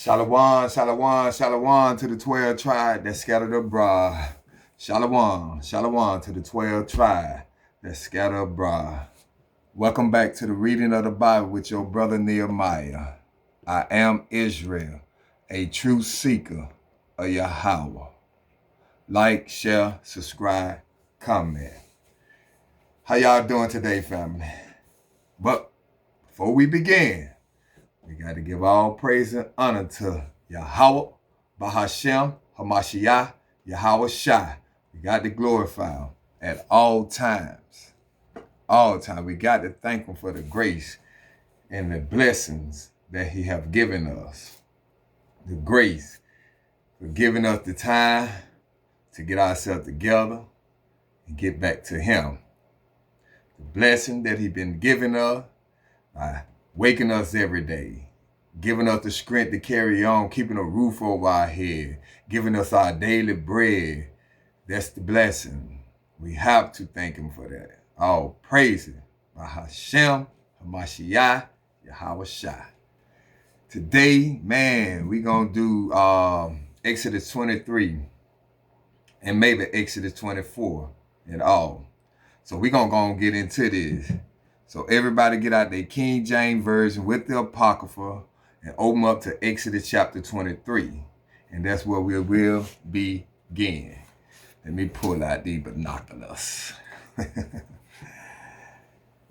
Shalom, shalom, shalom to the 12 tribe that scattered abroad. Shalom, shalom to the 12 tribe that scattered abroad. Welcome back to the reading of the Bible with your brother Nehemiah. I am Israel, a true seeker of Yahweh. Like, share, subscribe, comment. How y'all doing today, family? But before we begin, we got to give all praise and honor to Yahweh, Bahashem, Hamashiach, Yahweh Shai. We got to glorify him at all times. All time. We got to thank him for the grace and the blessings that he have given us. The grace for giving us the time to get ourselves together and get back to him. The blessing that he been giving us by waking us every day, giving us the strength to carry on, keeping a roof over our head, giving us our daily bread. That's the blessing. We have to thank him for that. All praises by Hashem, Hamashiach, Yahweh Shai. Today, man, we going to do Exodus 23 and maybe Exodus 24 and all. So we going to go and get into this. So everybody get out their King James Version with the Apocrypha and open up to Exodus chapter 23. And that's where we will begin. Let me pull out these binoculars.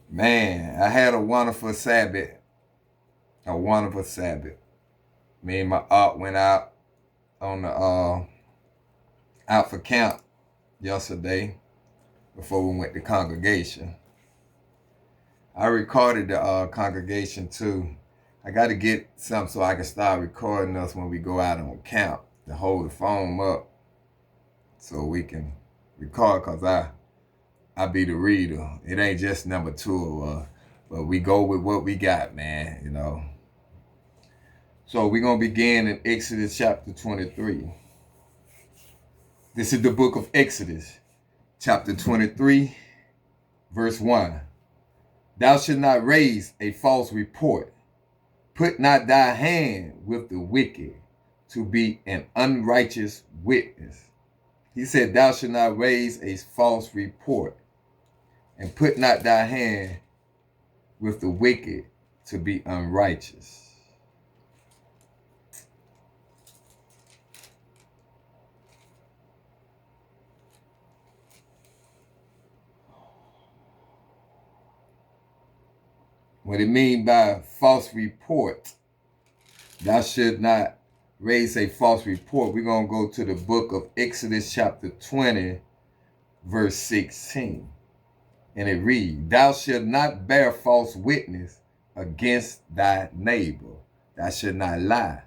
Man, I had a wonderful Sabbath. A wonderful Sabbath. Me and my aunt went out on the out for camp yesterday before we went to congregation. I recorded the congregation too. I got to get something so I can start recording us when we go out on camp to hold the phone up so we can record, because I be the reader. It ain't just number two of us, but we go with what we got, man, you know. So we're going to begin in Exodus chapter 23. This is the book of Exodus, chapter 23, verse 1. Thou shalt not raise a false report. Put not thy hand with the wicked to be an unrighteous witness. He said, thou shalt not raise a false report, and put not thy hand with the wicked to be unrighteous. What it mean by false report, thou should not raise a false report. We're going to go to the book of Exodus chapter 20, verse 16. And it reads, thou shalt not bear false witness against thy neighbor. Thou shalt not lie.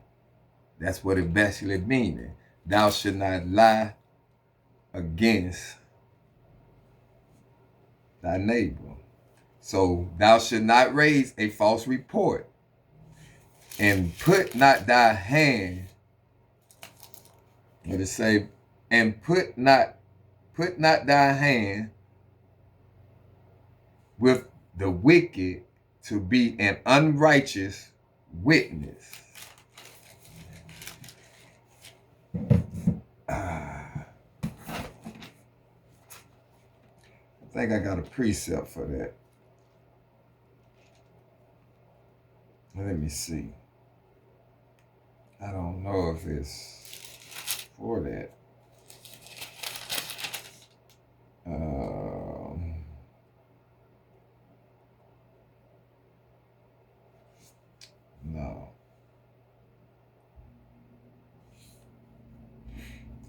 That's what it basically means. Thou shalt not lie against thy neighbor. So thou shalt not raise a false report, and put not thy hand, let it say, and put not thy hand with the wicked to be an unrighteous witness. I think I got a precept for that. Let me see. I don't know if it's for that. No.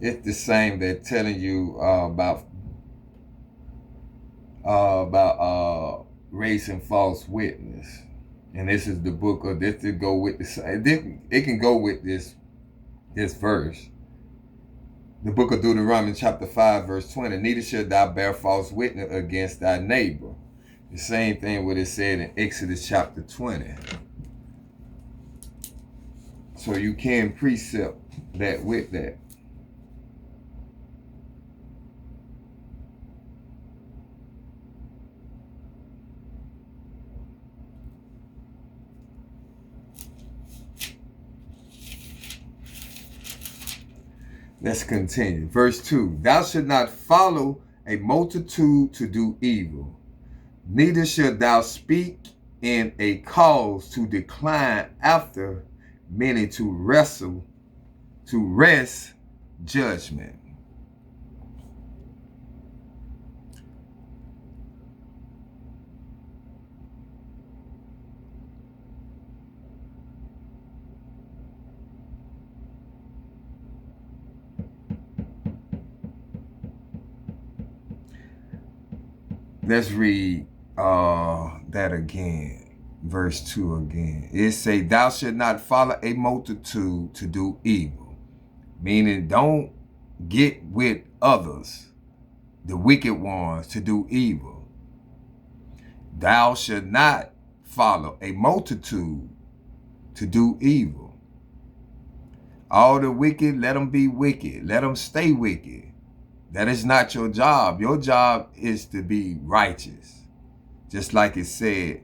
It's the same that telling you about raising false witness. And this is the book of this to go with this. It can go with this verse. The book of Deuteronomy chapter 5 verse 20. Neither shalt thou bear false witness against thy neighbor. The same thing what it said in Exodus chapter 20. So you can precept that with that. Let's continue. Verse 2. Thou shalt not follow a multitude to do evil, neither shalt thou speak in a cause to decline after many to rest judgment. Let's read that again. Verse 2 again. It say, thou shalt not follow a multitude to do evil. Meaning, don't get with others, the wicked ones, to do evil. Thou shalt not follow a multitude to do evil. All the wicked, let them be wicked. Let them stay wicked. That is not your job. Your job is to be righteous. Just like it said,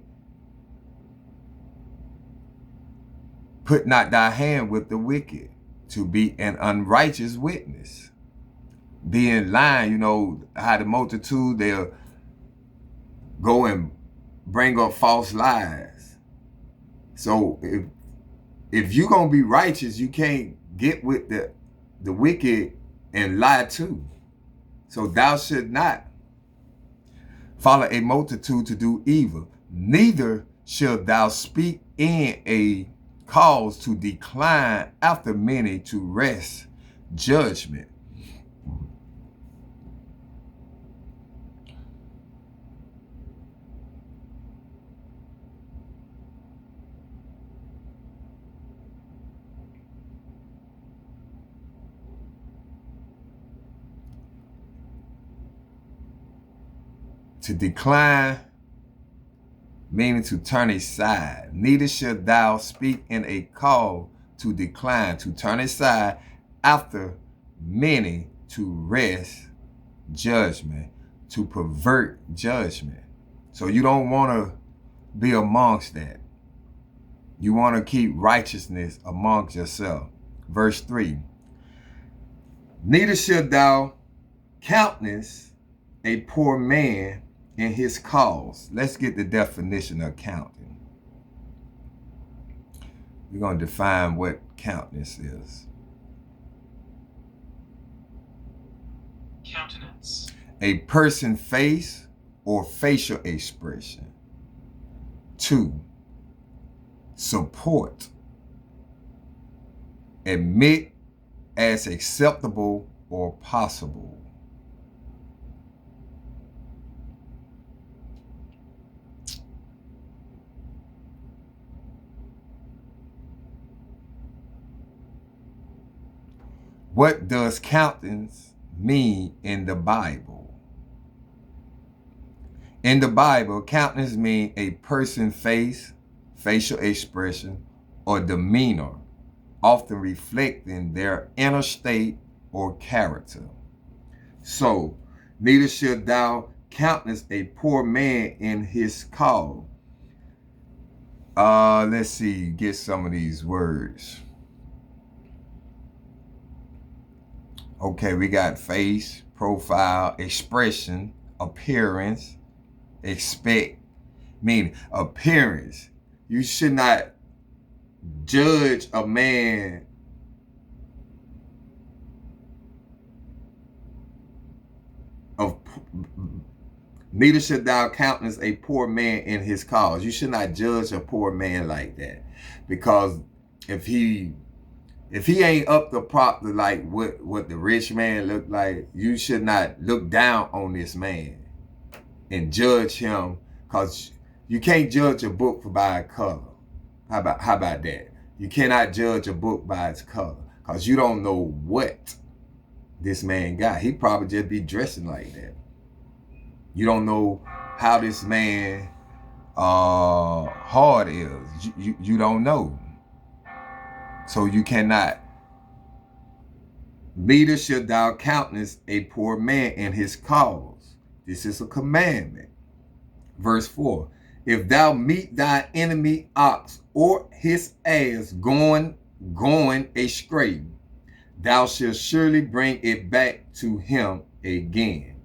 put not thy hand with the wicked, to be an unrighteous witness. Be in line, you know, how the multitude, they'll go and bring up false lies. So if you're going to be righteous, you can't get with the wicked and lie too. So thou shalt not follow a multitude to do evil, neither shalt thou speak in a cause to decline after many to rest judgment. To decline, meaning to turn aside. Neither shalt thou speak in a call to decline, to turn aside after many to rest judgment, to pervert judgment. So you don't want to be amongst that. You want to keep righteousness amongst yourself. Verse 3. Neither shalt thou countenance a poor man in his cause. Let's get the definition of counting. We're going to define what countenance is. Countenance. A person's face or facial expression. 2. Support. Admit as acceptable or possible. What does countenance mean in the Bible? In the Bible, countenance means a person's face, facial expression, or demeanor, often reflecting their inner state or character. So, neither shalt thou countenance a poor man in his call. Let's see, get some of these words. Okay, we got face, profile, expression, appearance, expect, meaning appearance. You should not judge a man of, neither should thou countenance a poor man in his cause. You should not judge a poor man like that, because if he ain't up to prop to like what the rich man looked like, you should not look down on this man and judge him, because you can't judge a book by a color. How about that? You cannot judge a book by its color, because you don't know what this man got. He probably just be dressing like that. You don't know how this man heart is. You don't know. So you cannot. Neither shalt thou countenance a poor man in his cause. This is a commandment. Verse 4. If thou meet thy enemy ox or his ass going astray, thou shalt surely bring it back to him again.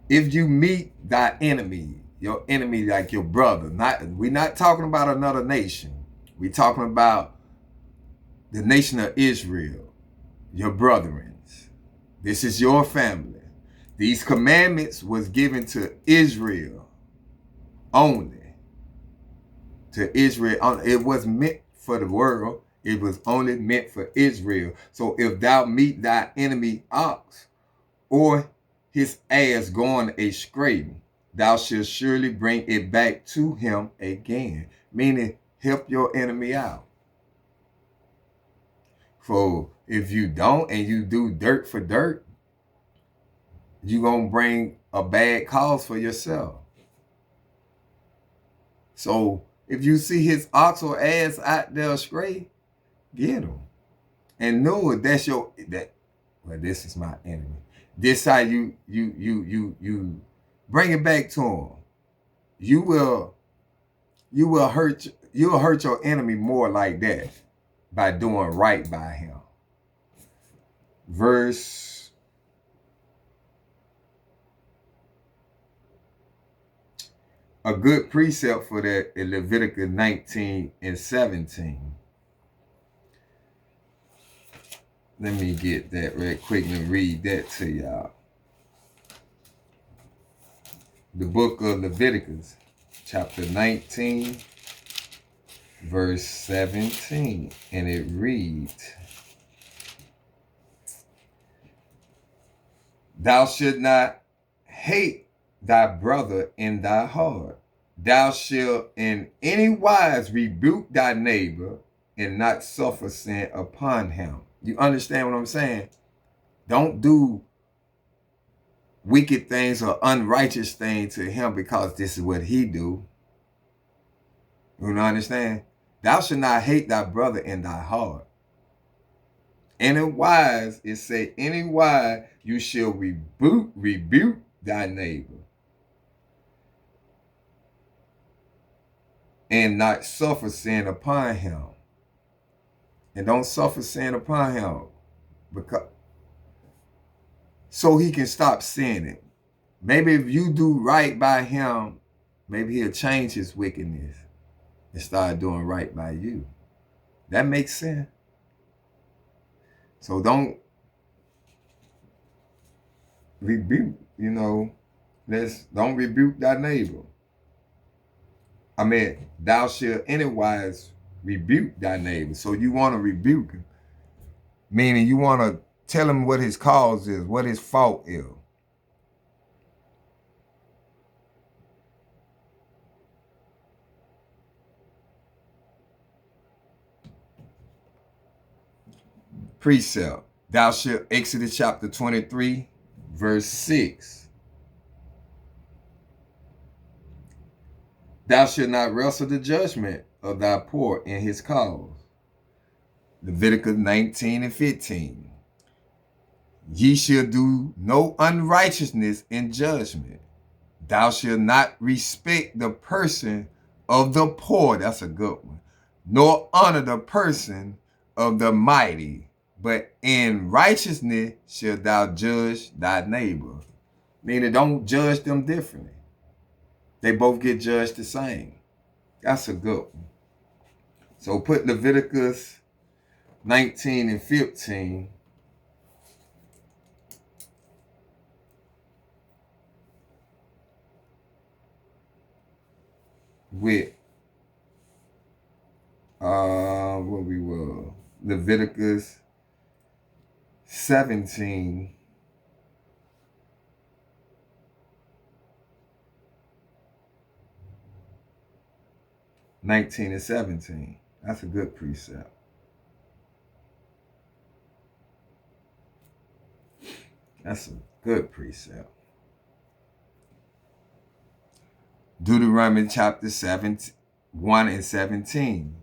If you meet thy enemy, your enemy like your brother, we're not talking about another nation. We're talking about the nation of Israel, your brethren. This is your family. These commandments was given to Israel only. To Israel. It wasn't meant for the world. It was only meant for Israel. So if thou meet thy enemy ox or his ass going astray, thou shalt surely bring it back to him again. Meaning, help your enemy out. For if you don't and you do dirt for dirt, you're going to bring a bad cause for yourself. So if you see his ox or ass out there astray, get him. And know that's well, this is my enemy. This how you bring it back to him. You'll hurt your enemy more like that by doing right by him. A good precept for that is Leviticus 19 and 17. Let me get that right quick and read that to y'all. The book of Leviticus, chapter 19, verse 17. And it reads, thou shalt not hate thy brother in thy heart. Thou shalt in any wise rebuke thy neighbor and not suffer sin upon him. You understand what I'm saying? Don't do wicked things or unrighteous things to him because this is what he do. You know, understand? Thou shalt not hate thy brother in thy heart. Any wise, it say, any wise you shall rebuke thy neighbor and not suffer sin upon him. And don't suffer sin upon him so he can stop sinning. Maybe if you do right by him, maybe he'll change his wickedness and start doing right by you. That makes sense. So don't rebuke, don't rebuke thy neighbor. Thou shalt anywise rebuke thy neighbor. So you want to rebuke him, meaning you want to tell him what his cause is, what his fault is. Precept. Thou shalt, Exodus chapter 23, verse 6. Thou shalt not wrestle the judgment of thy poor in his cause. Leviticus 19 and 15. Ye shall do no unrighteousness in judgment. Thou shalt not respect the person of the poor. That's a good one. Nor honor the person of the mighty. But in righteousness shalt thou judge thy neighbor. Meaning don't judge them differently. They both get judged the same. That's a good one. So put Leviticus 19 and 15. With what we were, Leviticus 17 19 and 17. That's a good precept. That's a good precept. Deuteronomy chapter 1 and 17.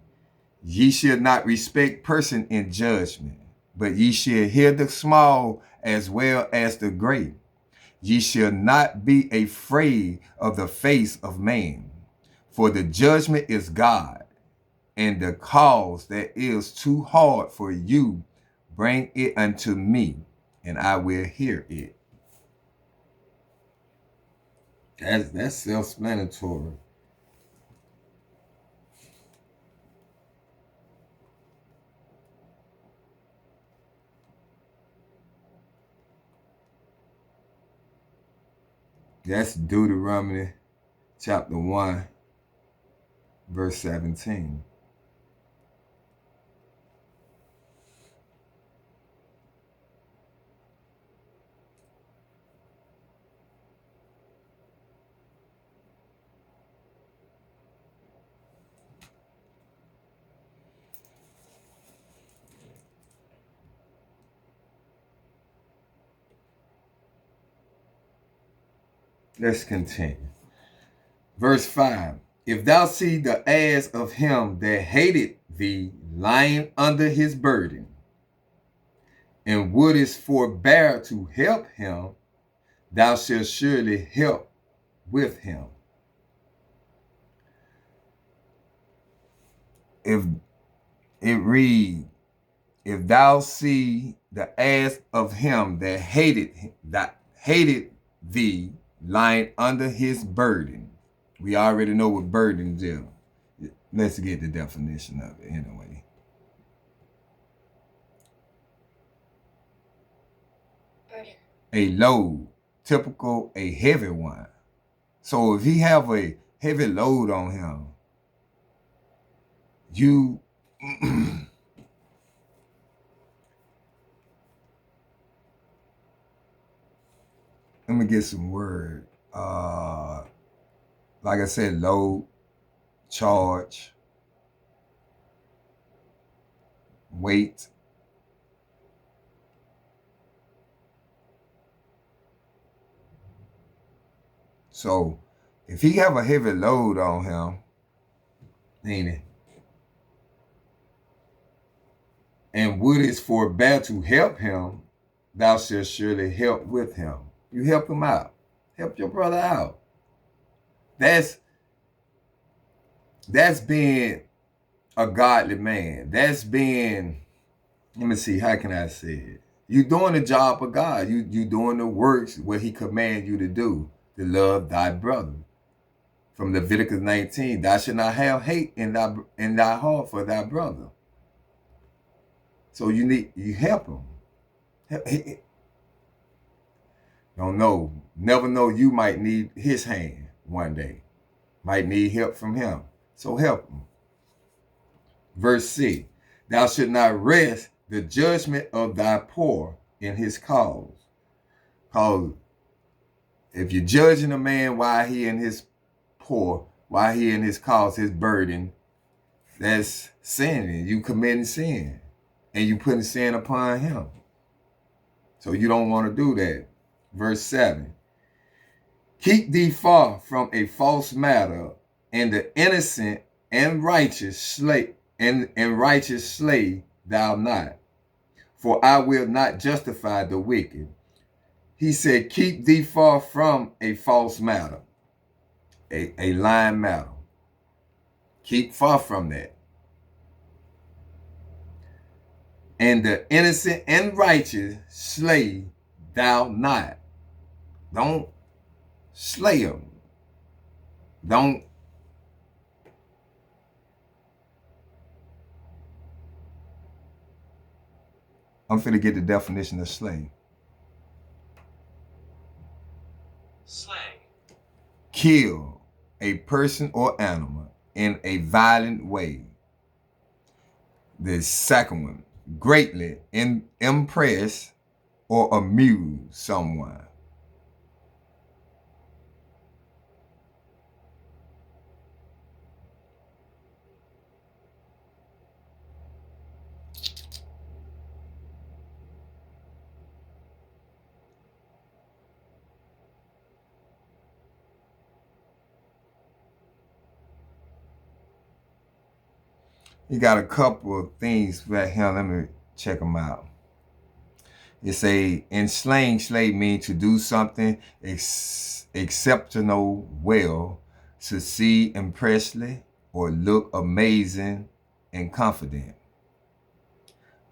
Ye shall not respect person in judgment, but ye shall hear the small as well as the great. Ye shall not be afraid of the face of man, for the judgment is God, and the cause that is too hard for you bring it unto me, and I will hear it. That's self-explanatory. That's Deuteronomy chapter 1, verse 17. Let's continue. Verse 5. If thou see the ass of him that hated thee lying under his burden, and wouldest forbear to help him, thou shalt surely help with him. If it reads, if thou see the ass of him that hated thee lying under his burden. We already know what burdens is. Let's get the definition of it anyway. Burden. A load, typical, a heavy one. So if he have a heavy load on him, you let me get some word. Like I said, load, charge, weight. So if he have a heavy load on him, ain't it? And wouldest forbear to help him, thou shalt surely help with him. You help him out. Help your brother out. That's being a godly man. That's being, let me see, how can I say it? You doing the job of God. You doing the works what he command you to do, to love thy brother. From Leviticus 19, thou shalt not have hate in thy heart for thy brother. So you help him. Don't know, never know, you might need his hand one day. Might need help from him. So help him. Verse 6, thou shalt not rest the judgment of thy poor in his cause. Cause if you're judging a man while he in his poor, while he in his cause, his burden, that's sinning. You committing sin. And you putting sin upon him. So you don't want to do that. Verse 7. Keep thee far from a false matter, and the innocent and righteous slay, and righteous slay thou not. For I will not justify the wicked. He said, keep thee far from a false matter, a lying matter. Keep far from that. And the innocent and righteous slay thou not. Don't slay them. Don't. I'm finna get the definition of slay. Slay. Kill a person or animal in a violent way. The second one, greatly impress or amuse someone. You got a couple of things right here. Let me check them out. It say, in slang, slay means to do something exceptional well, succeed impressively, or look amazing and confident.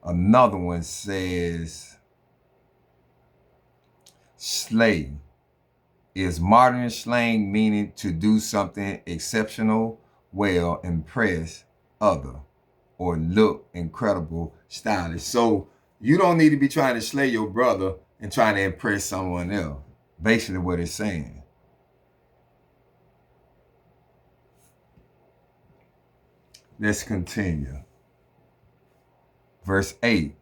Another one says, slay is modern slang meaning to do something exceptional, well, impress other, or look incredible, stylish. So you don't need to be trying to slay your brother and trying to impress someone else. Basically what it's saying. Let's continue. Verse 8.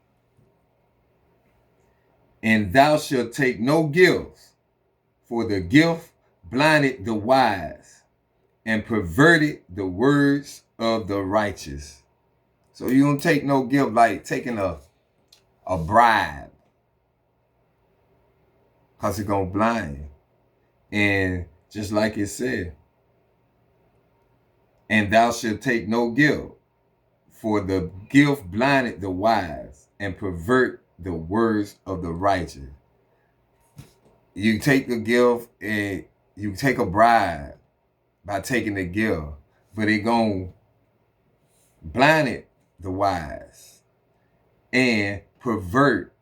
And thou shalt take no gifts, for the gift blinded the wise and perverted the words of the righteous. So you don't take no gift like taking a bribe, because it's going to blind you. And just like it said, and thou shalt take no gift, for the gift blinded the wise and pervert the words of the righteous. You take a gift and you take a bribe by taking the gift, but it gonna blind it the wise and pervert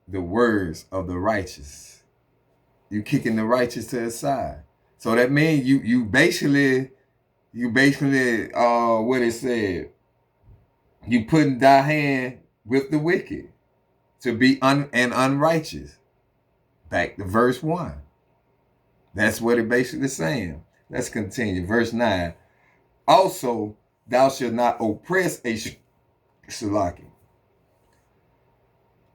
the words of the righteous. You kicking the righteous to the side. So that means you basically what it said, you putting thy hand with the wicked to be unrighteous. Back to verse 1. That's what it basically saying. Let's continue. Verse 9. Also, thou shalt not oppress a Salaki.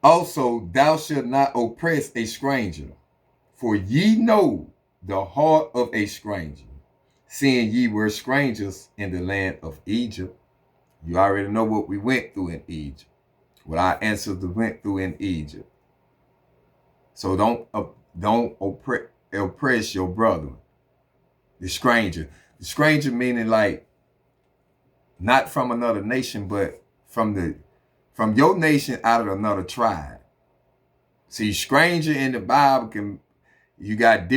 Also, thou shalt not oppress a stranger, for ye know the heart of a stranger, seeing ye were strangers in the land of Egypt. You already know what we went through in Egypt, what our ancestors went through in Egypt. So don't oppress your brother, the stranger. The stranger meaning like not from another nation, but from your nation out of another tribe. See, stranger in the Bible you got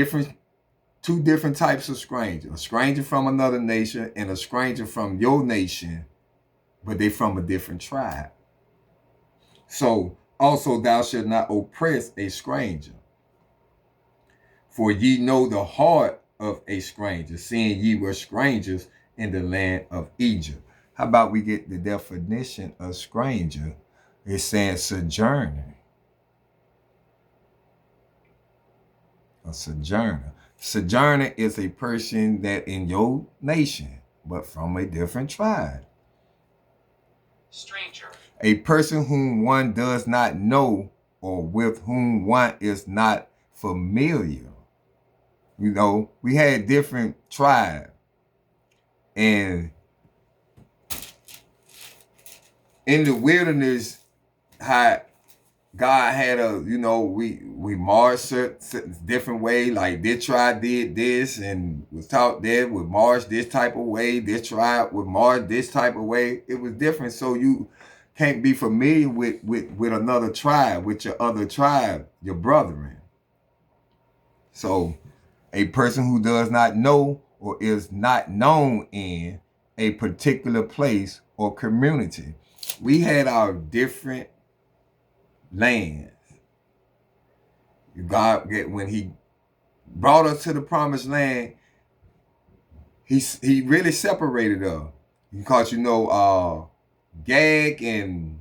two different types of stranger. A stranger from another nation and a stranger from your nation, but they from a different tribe. So also thou shalt not oppress a stranger, for ye know the heart of a stranger, seeing ye were strangers in the land of Egypt. How about we get the definition of stranger? It's saying sojourner. A sojourner. Sojourner is a person that in your nation, but from a different tribe. Stranger. A person whom one does not know or with whom one is not familiar. You know, we had different tribes. And in the wilderness, how God had we marched a different way. Like this tribe did this and was taught that would march this type of way. This tribe would march this type of way. It was different. So you can't be familiar with another tribe, with your other tribe, your brethren. So a person who does not know or is not known in a particular place or community. We had our different lands. God, when he brought us to the promised land, he really separated us. Because Gag and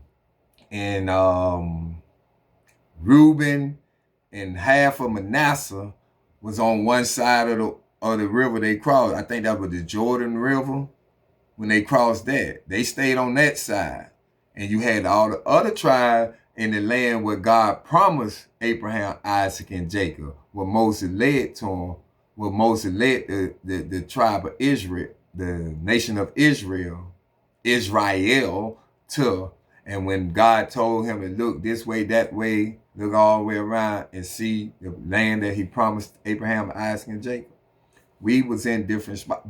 Reuben and half of Manasseh was on one side of the river they crossed. I think that was the Jordan River. When they crossed that, they stayed on that side. And you had all the other tribes in the land where God promised Abraham, Isaac, and Jacob, where Moses led to him, where Moses led the tribe of Israel, the nation of Israel to. And when God told him to look this way, that way, look all the way around and see the land that he promised Abraham, Isaac, and Jacob. We was in different spots.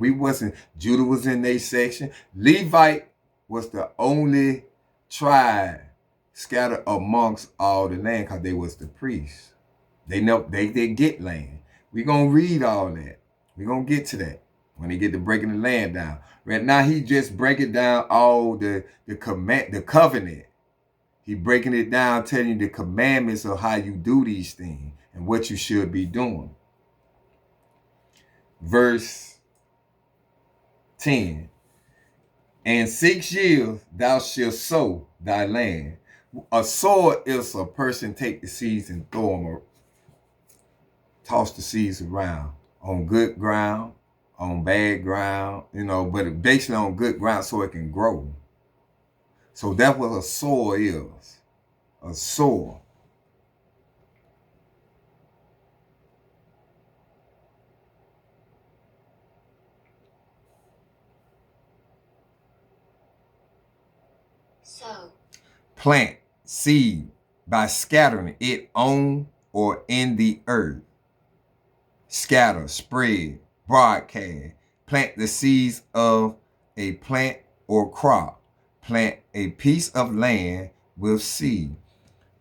Judah was in their section. Levite was the only tribe scattered amongst all the land because they was the priests. They didn't get land. We're going to read all that. We're going to get to that when they get to breaking the land down. Right now, he just breaking down all the covenant. He breaking it down, telling you the commandments of how you do these things and what you should be doing. Verse 10. And 6 years thou shalt sow thy land. A sower is a person take the seeds and throw them, or toss the seeds around on good ground, on bad ground, but basically on good ground so it can grow. So that's what a sower is. A sower. So. Plant seed by scattering it on or in the earth. Scatter, spread, broadcast. Plant the seeds of a plant or crop. Plant a piece of land with seed.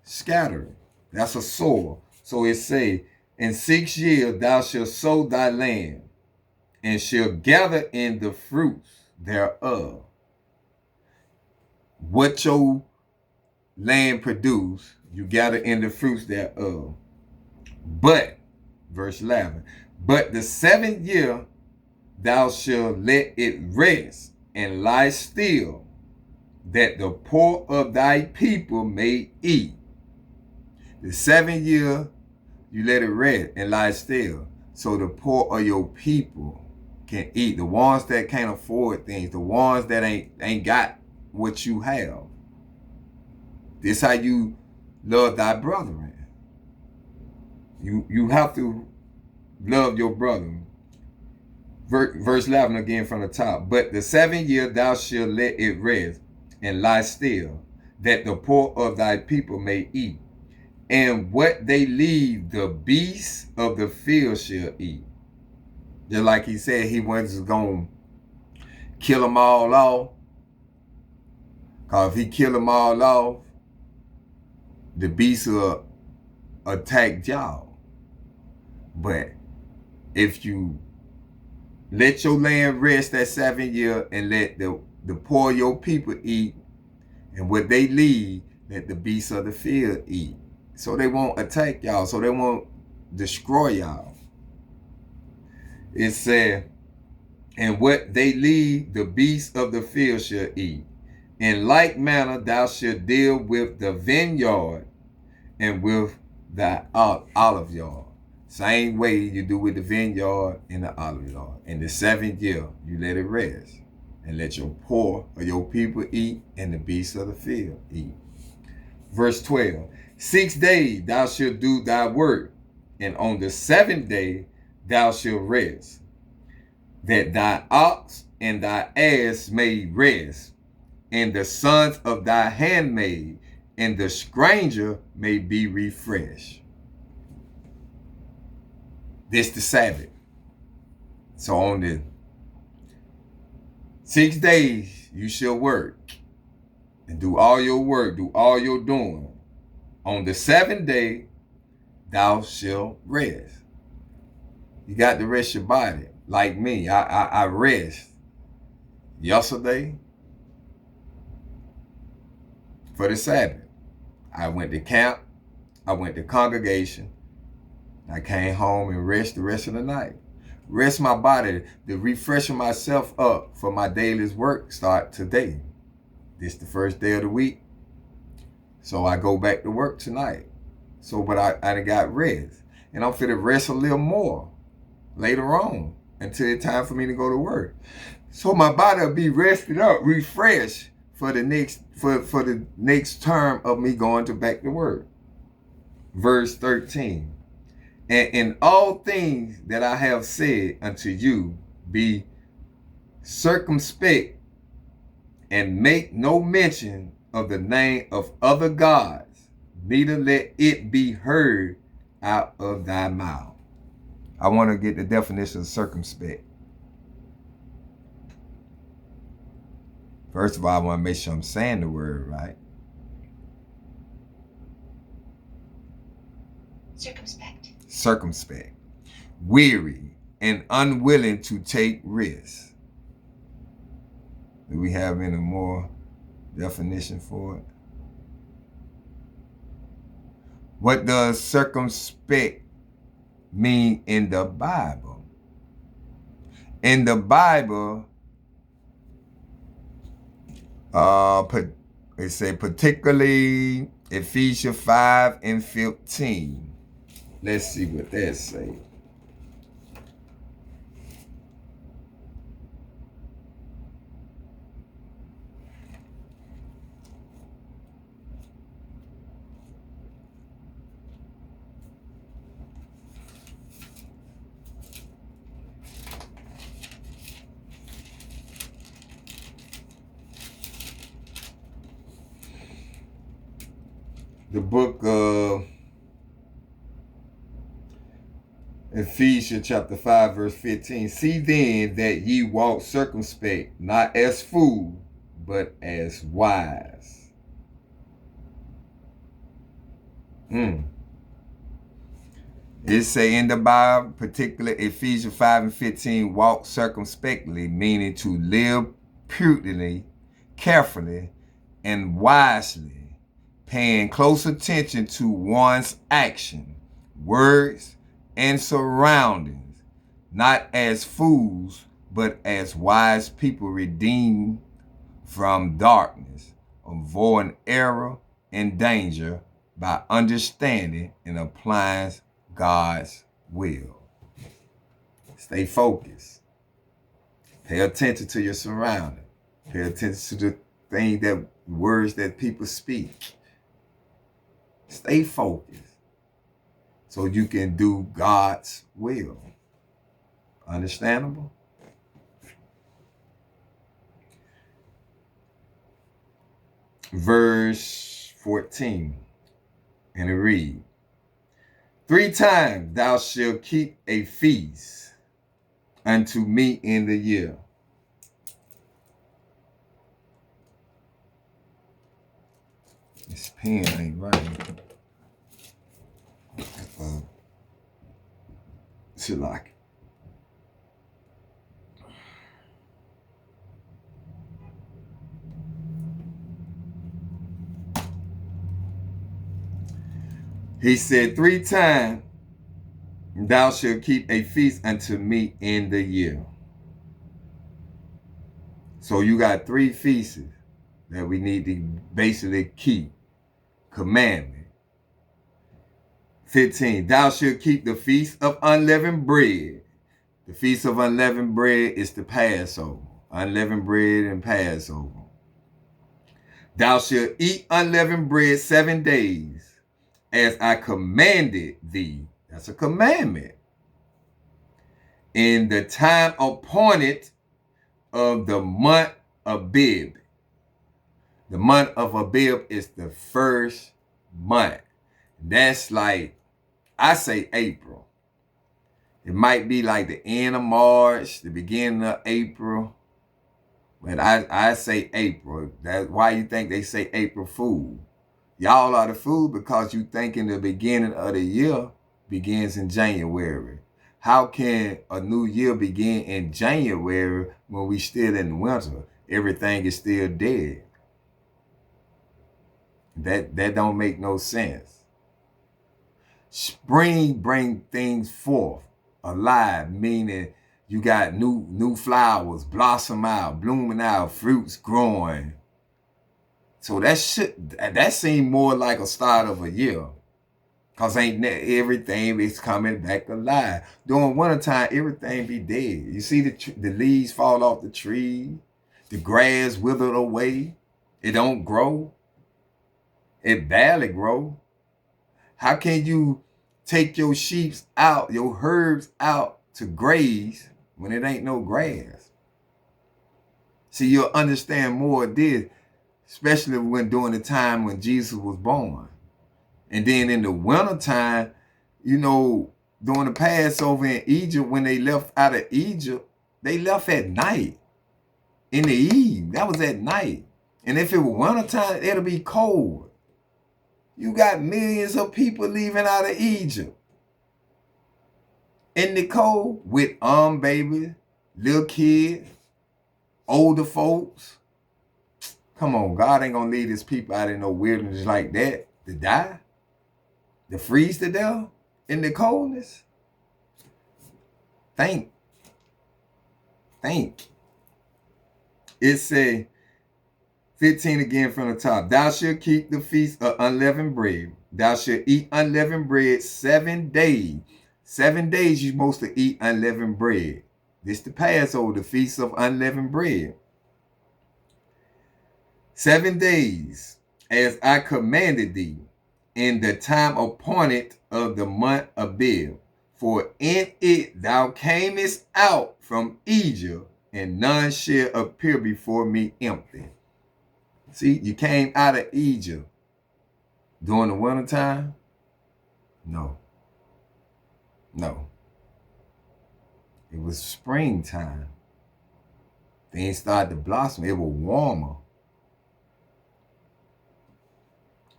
Scatter. That's a sower. So it say, in 6 years thou shalt sow thy land, and shalt gather in the fruits thereof. What your land produce, you gather in the fruits thereof. But, verse 11, but the 7th year thou shalt let it rest and lie still, that the poor of thy people may eat. The 7th year you let it rest and lie still, so the poor of your people can eat. The ones that can't afford things, the ones that ain't got what you have. This how you love thy brethren. You have to love your brother. Verse 11 again from the top. But the 7th year thou shalt let it rest and lie still, that the poor of thy people may eat. And what they leave, the beasts of the field shall eat. Just like he said, he wasn't going to kill them all off. Because if he kill them all off, the beasts will attack y'all. But if you let your land rest that 7th year and let the poor of your people eat, and what they leave, let the beasts of the field eat. So they won't attack y'all, so they won't destroy y'all. It said, and what they leave, the beasts of the field shall eat. In like manner thou shalt deal with the vineyard and with the olive yard. Same way you do with the vineyard and the olive yard. In the 7th year, you let it rest and let your poor or your people eat and the beasts of the field eat. Verse 12, 6 days thou shalt do thy work, and on the 7th day thou shalt rest, that thy ox and thy ass may rest, and the sons of thy handmaid and the stranger may be refreshed. This the Sabbath. So on the 6 days you shall work and do all your work, do all your doing. On the 7th day thou shalt rest. You got to rest your body. Like me, I rest yesterday for the Sabbath. I went to camp, I went to congregation, I came home and rest the rest of the night. Rest my body, to refreshing myself up for my day's work start today. This the first day of the week. So I go back to work tonight. So, but I got rest. And I'm finna rest a little more later on until it's time for me to go to work. So my body will be rested up, refreshed for the next term of me going back to work. Verse 13. And in all things that I have said unto you, be circumspect, and make no mention of the name of other gods, neither let it be heard out of thy mouth. I want to get the definition of circumspect. First of all, I want to make sure I'm saying the word right. Circumspect. Weary and unwilling to take risks. Do we have any more definition for it? What does circumspect mean in the Bible? In the Bible, it say particularly Ephesians 5:15. Let's see what that say. The book of Ephesians chapter 5 verse 15. See then that ye walk circumspect, not as fools, but as wise. It say in the Bible, particularly Ephesians 5:15, walk circumspectly, meaning to live prudently, carefully, and wisely, paying close attention to one's action, words, and surroundings, not as fools, but as wise people redeemed from darkness, avoiding error and danger by understanding and applying God's will. Stay focused. Pay attention to your surroundings. Pay attention to the words that people speak. Stay focused so you can do God's will. Understandable? Verse 14, and it reads, 3 times thou shalt keep a feast unto me in the year. This pen ain't right. Shalak. He said 3 times thou shalt keep a feast unto me in the year. So you got 3 feasts that we need to basically keep. Commandment. 15, thou shalt keep the feast of unleavened bread. The feast of unleavened bread is the Passover. Unleavened bread and Passover. Thou shalt eat unleavened bread 7 days, as I commanded thee. That's a commandment. In the time appointed of the month of Abib. The month of Abib is the first month. That's like, I say April. It might be like the end of March, the beginning of April. But I say April. That's why you think they say April Fool. Y'all are the fool because you thinking the beginning of the year begins in January. How can a new year begin in January when we still in winter? Everything is still dead. That don't make no sense. Spring bring things forth alive, meaning you got new flowers blossom out, blooming out, fruits growing. So that seemed more like a start of a year. Cause ain't everything is coming back alive. During wintertime, everything be dead. You see the leaves fall off the tree, the grass withered away. It don't grow. It barely grow. How can you take your sheep out, your herds out to graze when it ain't no grass? See, you'll understand more of this, especially when during the time when Jesus was born. And then in the wintertime, during the Passover in Egypt, when they left out of Egypt, they left at night. In the eve, that was at night. And if it were wintertime, it'll be cold. You got millions of people leaving out of Egypt. In the cold with babies, little kids, older folks. Come on, God ain't gonna leave his people out in no wilderness like that to die. To freeze to death in the coldness? Think. It say 15 again from the top. Thou shalt keep the feast of unleavened bread. Thou shalt eat unleavened bread 7 days. 7 days you supposed to eat unleavened bread. This the Passover, the feast of unleavened bread. 7 days, as I commanded thee, in the time appointed of the month Abib. For in it thou camest out from Egypt, and none shall appear before me empty. See, you came out of Egypt during the wintertime? No. It was springtime. Things started to blossom. It was warmer.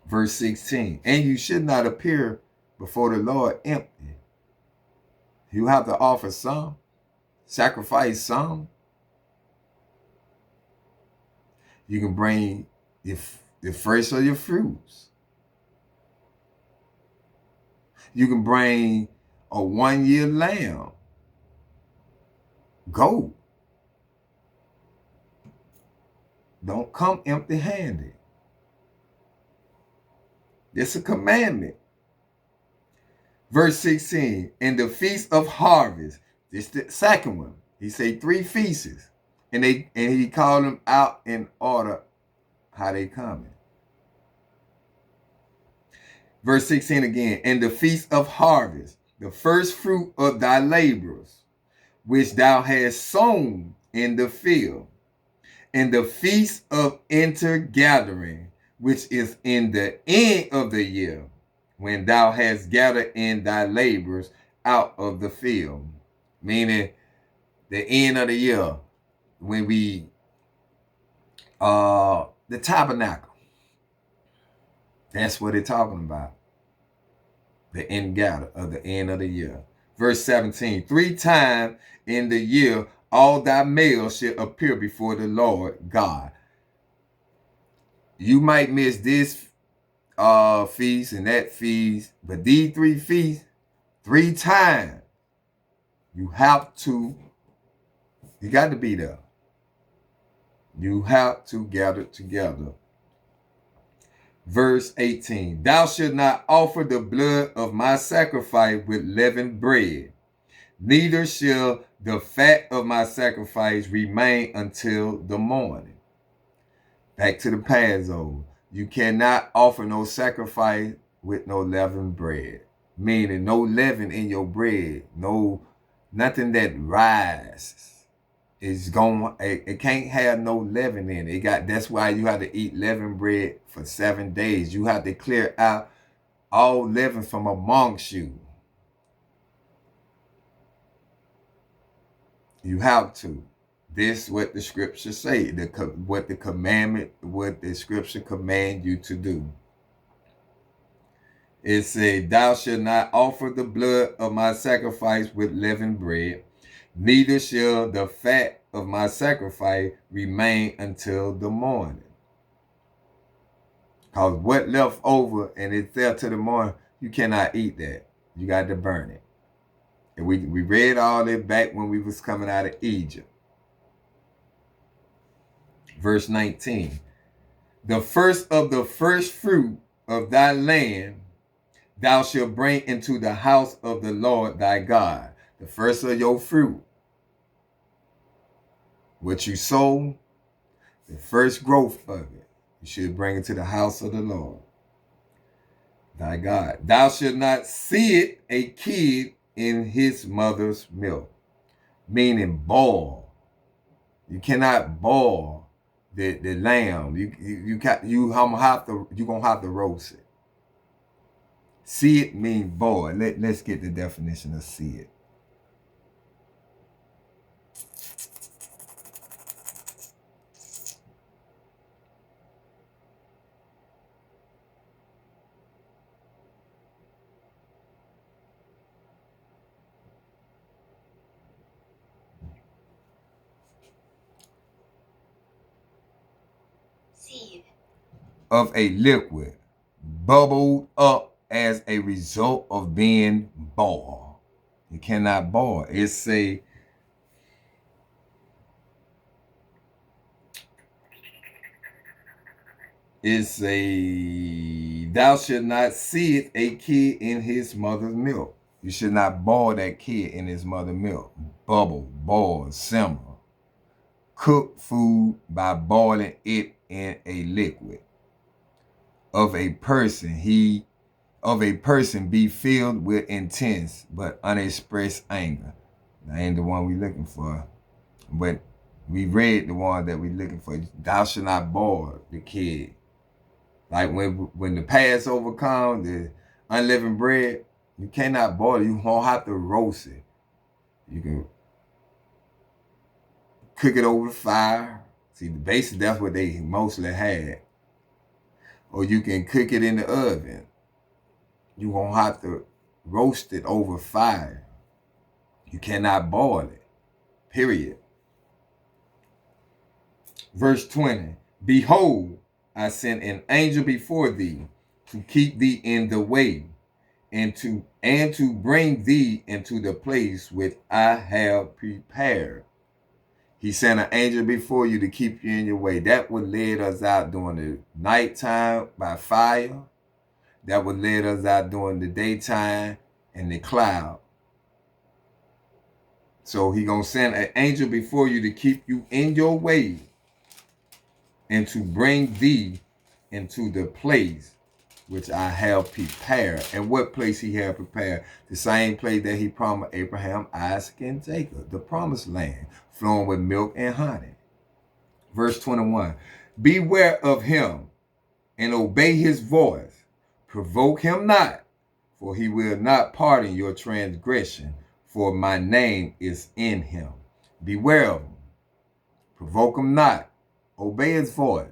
Verse 16, and you should not appear before the Lord empty. You have to offer some, sacrifice some. You can bring the first of your fruits. You can bring a 1-year lamb, goat. Don't come empty-handed. It's a commandment. Verse 16, in the feast of harvest, this the second one. He say 3 feasts, and he called them out in order how they coming. Verse 16 again, in the feast of harvest, the first fruit of thy labors, which thou hast sown in the field, in the feast of intergathering, which is in the end of the year, when thou hast gathered in thy labors out of the field. Meaning the end of the year, when we, the tabernacle. That's what it's talking about. The end gather of the end of the year. Verse 17, 3 times in the year, all thy males shall appear before the Lord God. You might miss this feast and that feast, but these 3 feasts, 3 times, you got to be there. You have to gather together. Verse 18, thou shalt not offer the blood of my sacrifice with leavened bread, neither shall the fat of my sacrifice remain until the morning. Back to the Passover. You cannot offer no sacrifice with no leavened bread. Meaning no leaven in your bread. Nothing that rises. It can't have no leaven in it. That's why you have to eat leavened bread for 7 days. You have to clear out all leaven from amongst you. You have to. This is what the scripture say. What the scripture command you to do. It said, thou shalt not offer the blood of my sacrifice with leavened bread, neither shall the fat of my sacrifice remain until the morning. Because what left over and it fell to the morning, you cannot eat that. You got to burn it. And we read all that back when we was coming out of Egypt. Verse 19, the first of the first fruit of thy land thou shalt bring into the house of the Lord thy God. The first of your fruit, what you sow, the first growth of it, you should bring it to the house of the Lord thy God. Thou shalt not seethe a kid in his mother's milk, meaning boil. You cannot boil the lamb. You're gonna have to roast it. Seethe means boil. Let's get the definition of seethe. Of a liquid, bubbled up as a result of being born. You cannot born. It's a thou should not seethe a kid in his mother's milk. You should not boil that kid in his mother's milk. Bubble, boil, simmer. Cook food by boiling it in a liquid. Of a person be filled with intense but unexpressed anger. That ain't the one we looking for. But we read the one that we looking for. Thou shalt not boil the kid. Like when the Passover comes, the unleavened bread, you cannot boil it. You won't have to roast it. You can cook it over the fire. See, basically that's what they mostly had. Or you can cook it in the oven. You won't have to roast it over fire. You cannot boil it. Period. Verse 20. Behold, I sent an angel before thee to keep thee in the way and to bring thee into the place which I have prepared. He sent an angel before you to keep you in your way. That would lead us out during the nighttime by fire. That would lead us out during the daytime in the cloud. So he gonna send an angel before you to keep you in your way and to bring thee into the place which I have prepared. And what place he had prepared? The same place that he promised Abraham, Isaac, and Jacob, the promised land, flowing with milk and honey. Verse 21, beware of him and obey his voice. Provoke him not, for he will not pardon your transgression, for my name is in him. Beware of him. Provoke him not. Obey his voice.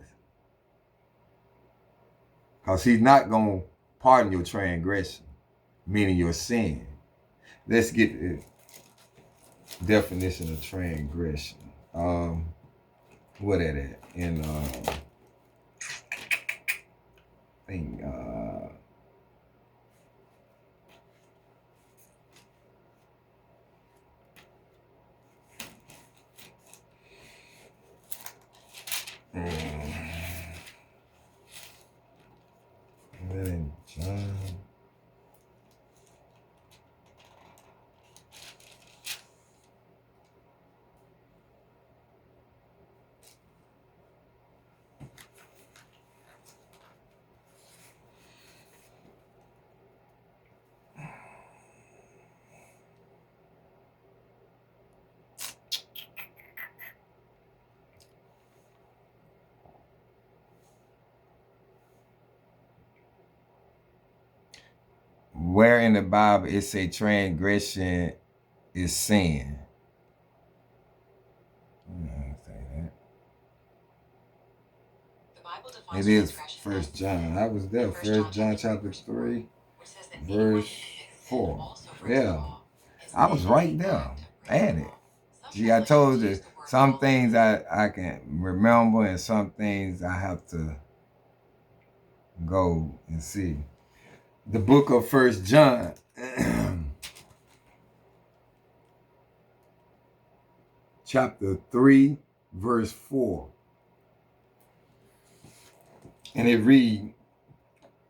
Because he's not going to pardon your transgression, meaning your sin. Let's get the definition of transgression. What at it? In John. Where in the Bible it say transgression is sin? It is 1 John. I was there. 1 John chapter 3, verse 4. Yeah. I was right there at it. See, I told you some things I can remember and some things I have to go and see. The book of 1 John. Chapter 3, verse 4. And it reads,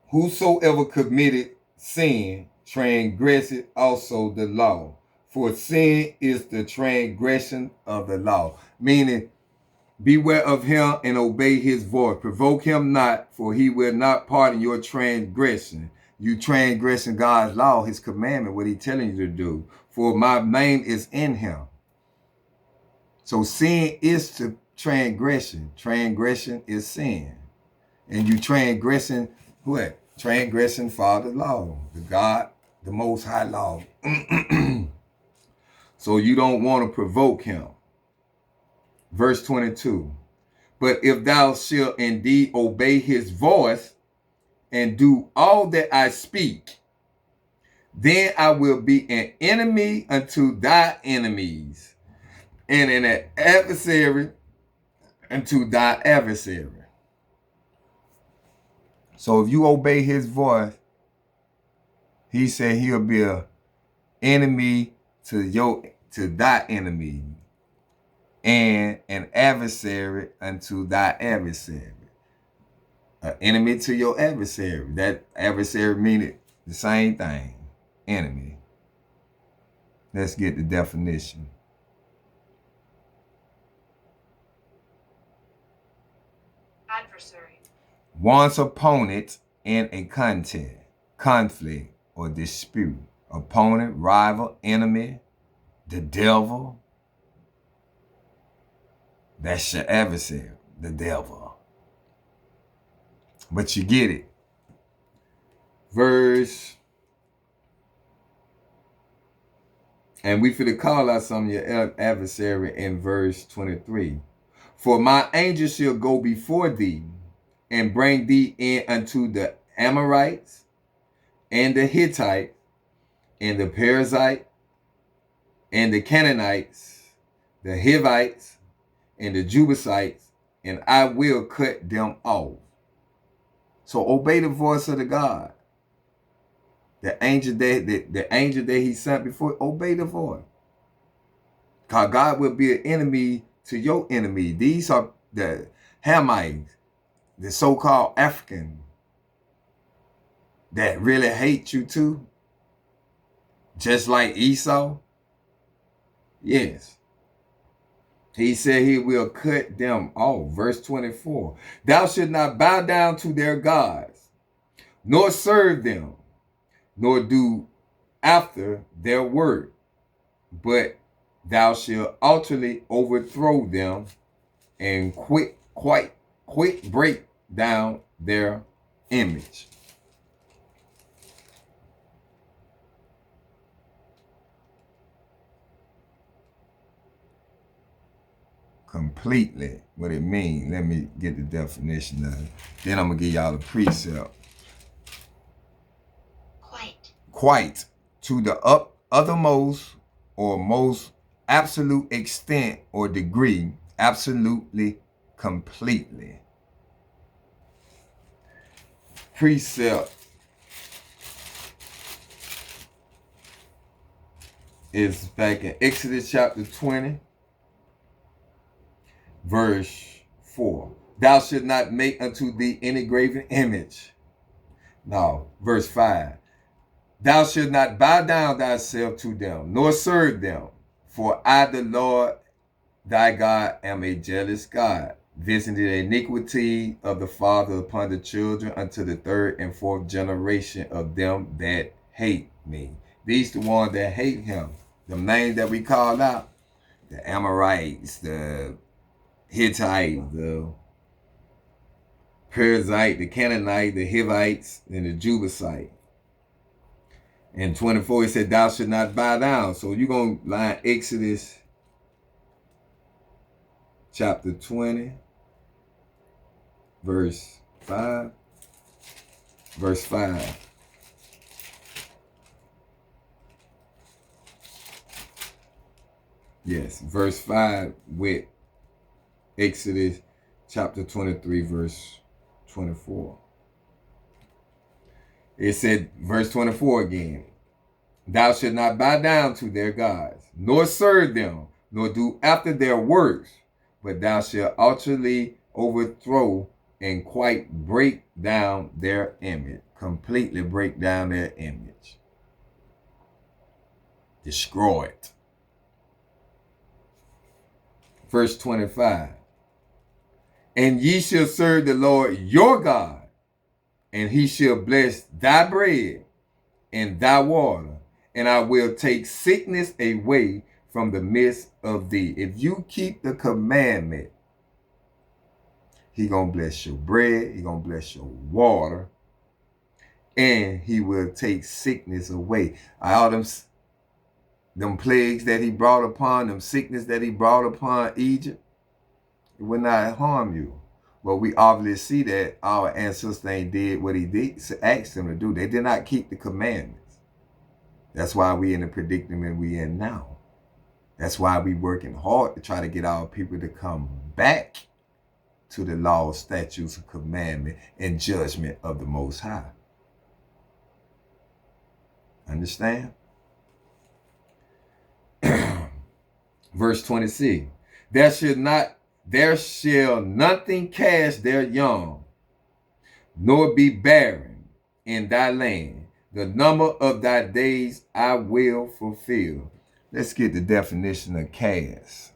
whosoever committed sin transgresseth also the law. For sin is the transgression of the law. Meaning, beware of him and obey his voice. Provoke him not, for he will not pardon your transgression. You transgressing God's law, his commandment, what he's telling you to do. For my name is in him. So sin is to transgression. Transgression is sin. And you transgressing what? Transgressing Father's law. The God, the Most High law. So you don't want to provoke him. Verse 22. But if thou shalt indeed obey his voice and do all that I speak, then I will be an enemy unto thy enemies, and an adversary unto thy adversary. So if you obey his voice, He said he'll be an enemy to thy enemy, and an adversary unto thy adversary. An enemy to your adversary. That adversary meaning the same thing. Enemy. Let's get the definition. Adversary. One's opponent in a contest, conflict, or dispute. Opponent, rival, enemy, the devil. That's your adversary, the devil. But you get it. Verse, and we finna call out some of your adversary in verse 23. For my angel shall go before thee, and bring thee in unto the Amorites, and the Hittites, and the Perizzite, and the Canaanites, the Hivites, and the Jebusites, and I will cut them off. So obey the voice of the God. The angel that he sent before, obey the voice. Because God will be an enemy to your enemy. These are the Hamites, the so-called African, that really hate you too. Just like Esau. Yes. He said he will cut them off. Verse 24. Thou shalt not bow down to their gods, nor serve them, nor do after their word, but thou shalt utterly overthrow them and quit break down their image. Completely what it means. Let me get the definition of it. Then I'm going to give y'all a precept. Quite to the othermost or most absolute extent or degree, absolutely, completely. Precept is back in Exodus chapter 20, verse 4. Thou shalt not make unto thee any graven image. Now, verse 5. Thou shalt not bow down thyself to them, nor serve them. For I, the Lord thy God, am a jealous God, visiting the iniquity of the father upon the children unto the third and fourth generation of them that hate me. These the ones that hate him. The names that we called out, the Amorites, the Hittites, the Perizzite, the Canaanite, the Hivites, and the Jebusite. In 24, it said, thou should not bow down. So you're going to line Exodus chapter 20, verse 5. Verse 5. Yes, verse 5 with Exodus chapter 23, verse 24. It said, verse 24 again, thou shalt not bow down to their gods, nor serve them, nor do after their works, but thou shalt utterly overthrow and quite break down their image. Completely break down their image. Destroy it. Verse 25. And ye shall serve the Lord your God, and he shall bless thy bread and thy water, and I will take sickness away from the midst of thee. If you keep the commandment, he gonna bless your bread, he gonna bless your water, and he will take sickness away. All them plagues that he brought upon, them sickness that he brought upon Egypt, it will not harm you. But we obviously see that our ancestors ain't did what he did, asked them to do. They did not keep the commandments. That's why we in the predicament we in now. That's why we working hard to try to get our people to come back to the laws, statutes, and commandment and judgment of the Most High. Understand? Verse 26. There shall nothing cast their young, nor be barren in thy land. The number of thy days I will fulfill. Let's get the definition of cast.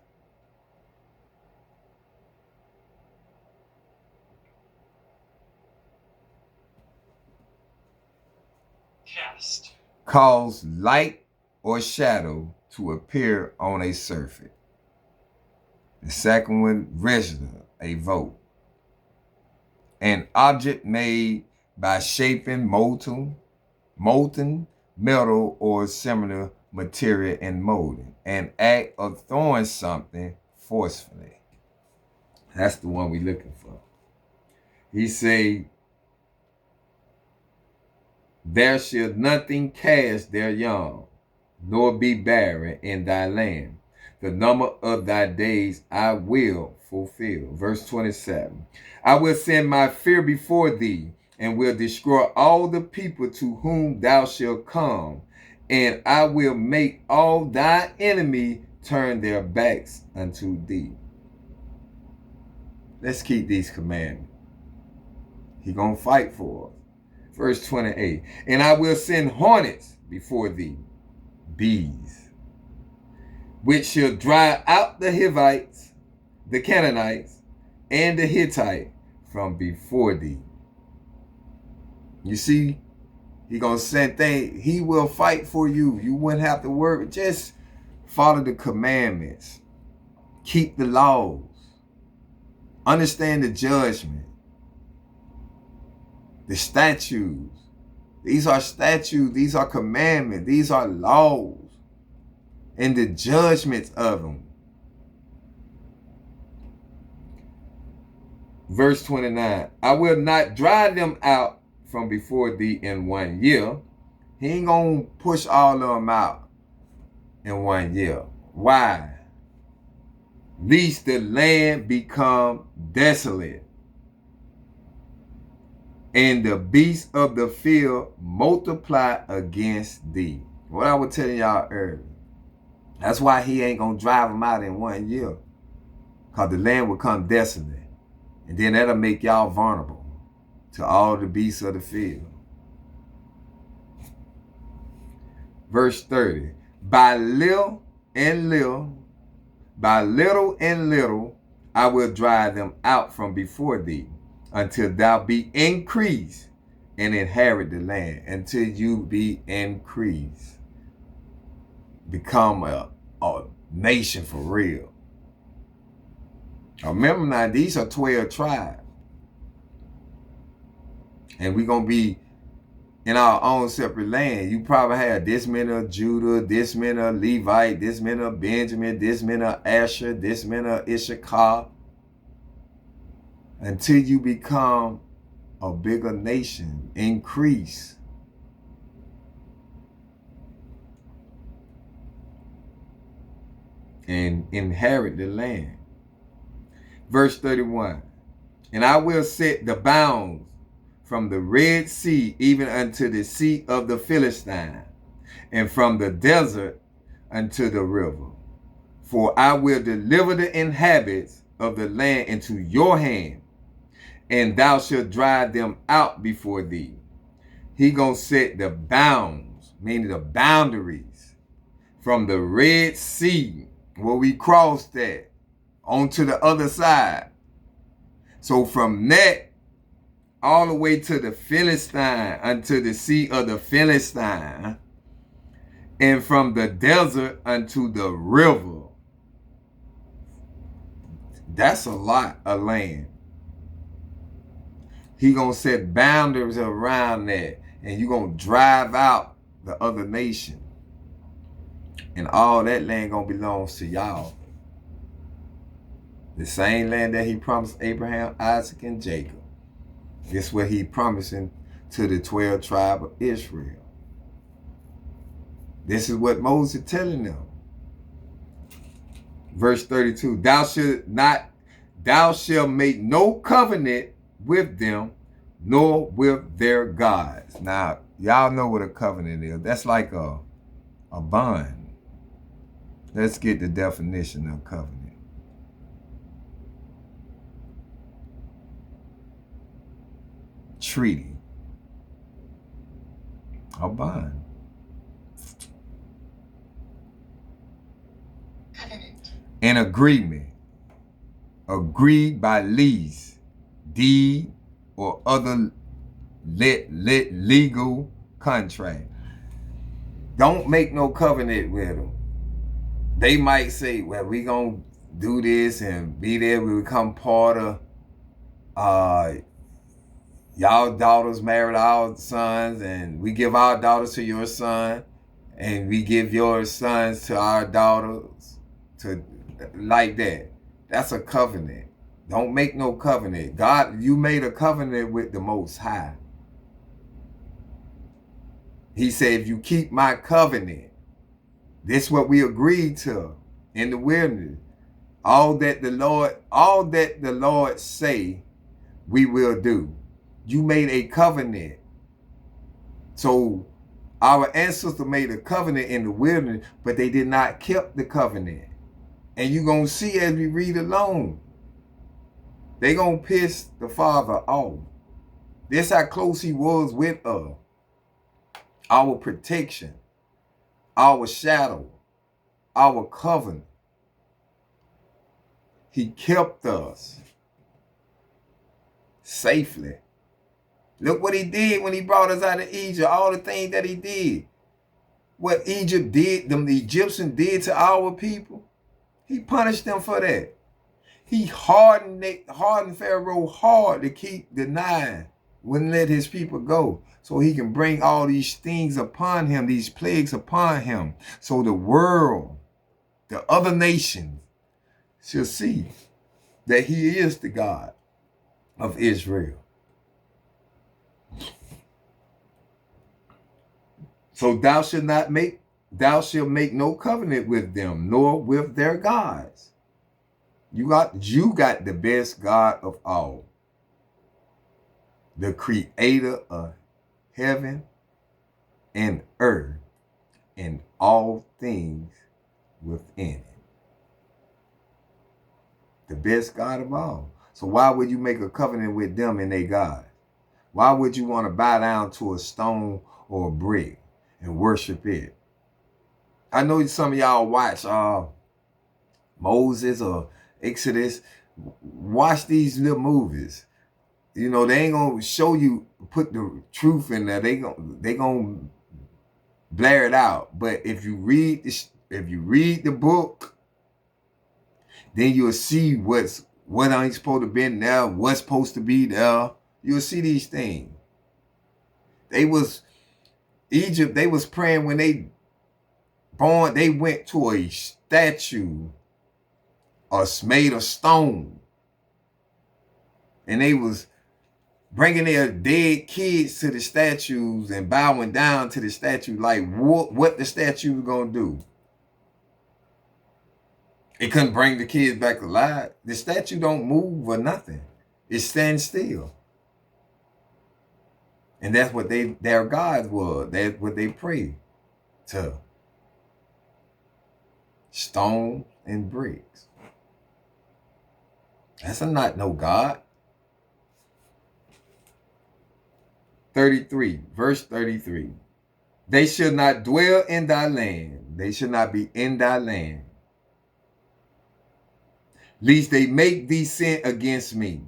Cast. Cause light or shadow to appear on a surface. The second one, register, a vote. An object made by shaping molten metal or similar material and molding. An act of throwing something forcefully. That's the one we're looking for. He say, there shall nothing cast their young, nor be barren in thy land. The number of thy days I will fulfill. Verse 27. I will send my fear before thee, and will destroy all the people to whom thou shalt come, and I will make all thy enemy turn their backs unto thee. Let's keep these commandments. He gonna fight for us. Verse 28. And I will send hornets before thee, bees, which shall drive out the Hivites, the Canaanites, and the Hittite from before thee. You see, he gonna send things. He will fight for you. You wouldn't have to worry. Just follow the commandments. Keep the laws. Understand the judgment. The statutes. These are statutes. These are commandments. These are laws. And the judgments of them. Verse 29. I will not drive them out from before thee in 1 year. He ain't gonna push all of them out in 1 year. Why? Lest the land become desolate, and the beasts of the field multiply against thee. What I was telling y'all earlier. That's why he ain't gonna drive them out in 1 year. Because the land will come desolate. And then that'll make y'all vulnerable to all the beasts of the field. Verse 30. By little and little, I will drive them out from before thee, until thou be increased and inherit the land. Until you be increased. Become a nation for real. Remember now, these are 12 tribes. And we're going to be in our own separate land. You probably have this many of Judah, this many of Levite, this many of Benjamin, this many of Asher, this many of Issachar. Until you become a bigger nation, increase. And inherit the land. Verse 31. And I will set the bounds from the Red Sea even unto the sea of the Philistine, and from the desert unto the river. For I will deliver the inhabitants of the land into your hand, and thou shalt drive them out before thee. He gonna set the bounds, meaning the boundaries, from the Red Sea, where we crossed that, onto the other side. So from that, all the way to the Philistine, unto the sea of the Philistine, and from the desert unto the river. That's a lot of land. He gonna set boundaries around that, and you gonna drive out the other nation. And all that land gonna belong to y'all. The same land that he promised Abraham, Isaac, and Jacob. This is what he promising to the 12 tribes of Israel. This is what Moses telling them. Verse 32, thou shalt make no covenant with them, nor with their gods. Now, Y'all know what a covenant is. That's like a bond. Let's get the definition of covenant. Treaty. A bond. Covenant. An agreement. Agreed by lease, deed, or other legal contract. Don't make no covenant with them. They might say, well, we gonna do this and be there. We become part of y'all daughters married our sons, and we give our daughters to your son, and we give your sons to our daughters, to like that. That's a covenant. Don't make no covenant. God, you made a covenant with the Most High. He said, if you keep my covenant, this is what we agreed to in the wilderness. All that the Lord say, we will do. You made a covenant. So our ancestors made a covenant in the wilderness, but they did not keep the covenant. And you're going to see as we read along, they're going to piss the Father off. This how close he was with us. Our protection, our shadow, our covenant. He kept us safely. Look what he did when he brought us out of Egypt, all the things that he did. What Egypt did, the Egyptians did to our people, he punished them for that. He hardened Pharaoh hard to keep denying, wouldn't let his people go, so he can bring all these things upon him, these plagues upon him, so the world, the other nations, shall see that he is the God of Israel. So thou shalt make no covenant with them, nor with their gods. You got the best God of all, the creator of heaven and earth and all things within it. The best God of all. So why would you make a covenant with them and their God? Why would you want to bow down to a stone or a brick and worship it? I know some of y'all watch Moses or Exodus. Watch these little movies. You know, they ain't gonna show you, put the truth in there. They gonna blare it out. But if you read the book, then you'll see what ain't supposed to be there, what's supposed to be there. You'll see these things. Egypt, they was praying when they born, they went to a statue made of stone. And they was bringing their dead kids to the statues and bowing down to the statue like what the statue was going to do. It couldn't bring the kids back alive. The statue don't move or nothing. It stands still. And that's what their gods were. That's what they prayed to. Stone and bricks. That's not no God. 33, verse 33. They should not dwell in thy land. They should not be in thy land, lest they make thee sin against me.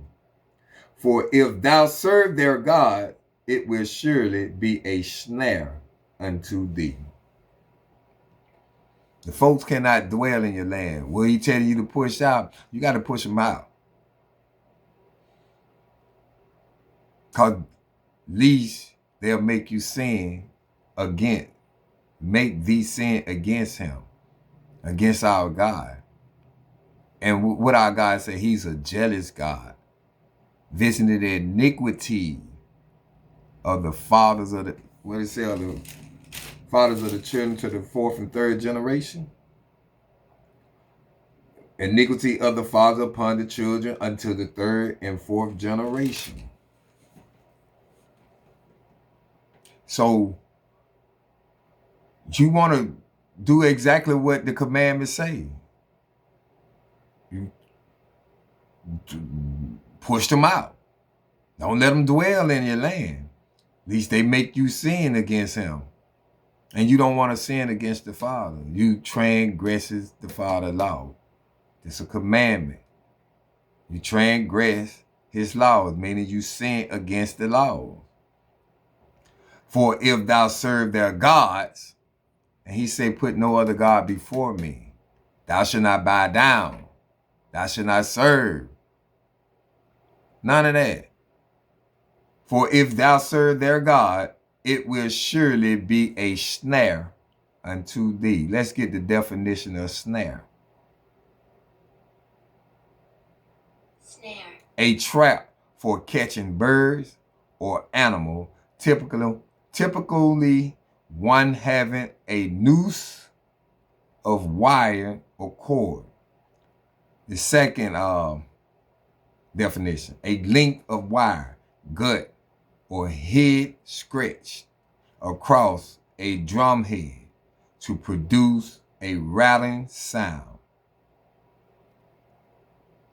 For if thou serve their God, it will surely be a snare unto thee. The folks cannot dwell in your land. Will he tell you to push out? You got to push them out. Because least they'll make you sin make thee sin against him, against our God. And what our God said, he's a jealous God, visiting the iniquity of the fathers of the, what did it say, of the fathers of the children to the fourth and third generation. Iniquity of the father upon the children unto the third and fourth generation. So you want to do exactly what the commandments say. You push them out. Don't let them dwell in your land. At least they make you sin against him. And you don't want to sin against the Father. You transgresses the Father's law. It's a commandment. You transgress his laws, meaning you sin against the law. For if thou serve their gods, and he said, put no other God before me. Thou shalt not bow down. Thou shalt not serve. None of that. For if thou serve their God, it will surely be a snare unto thee. Let's get the definition of snare. Snare. A trap for catching birds or animal, typically one having a noose of wire or cord. The second definition, a length of wire, gut, or head stretched across a drum head to produce a rattling sound.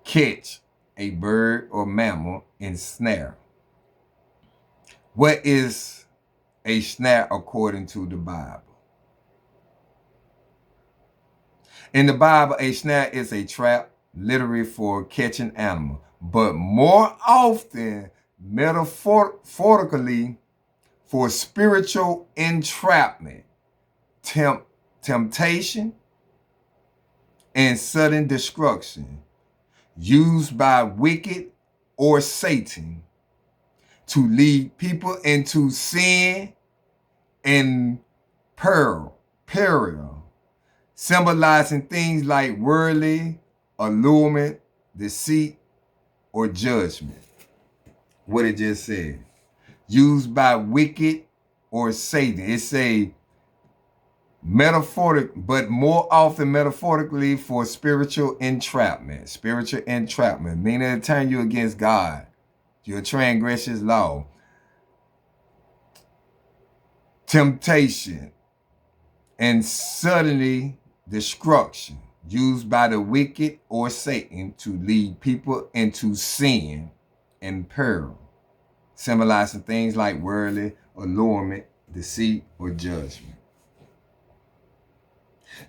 Catch a bird or mammal in snare. What is a snare according to the Bible? In the Bible, a snare is a trap, literally for catching animal, but more often metaphorically for spiritual entrapment, temptation, and sudden destruction, used by wicked or Satan to lead people into sin and peril, symbolizing things like worldly allurement, deceit, or judgment. What it just said. Used by wicked or Satan. It's a metaphoric, but more often metaphorically for spiritual entrapment. Spiritual entrapment, meaning to turn you against God. You'll transgress his law. Temptation and suddenly destruction, used by the wicked or Satan to lead people into sin and peril, symbolizing things like worldly allurement, deceit, or judgment.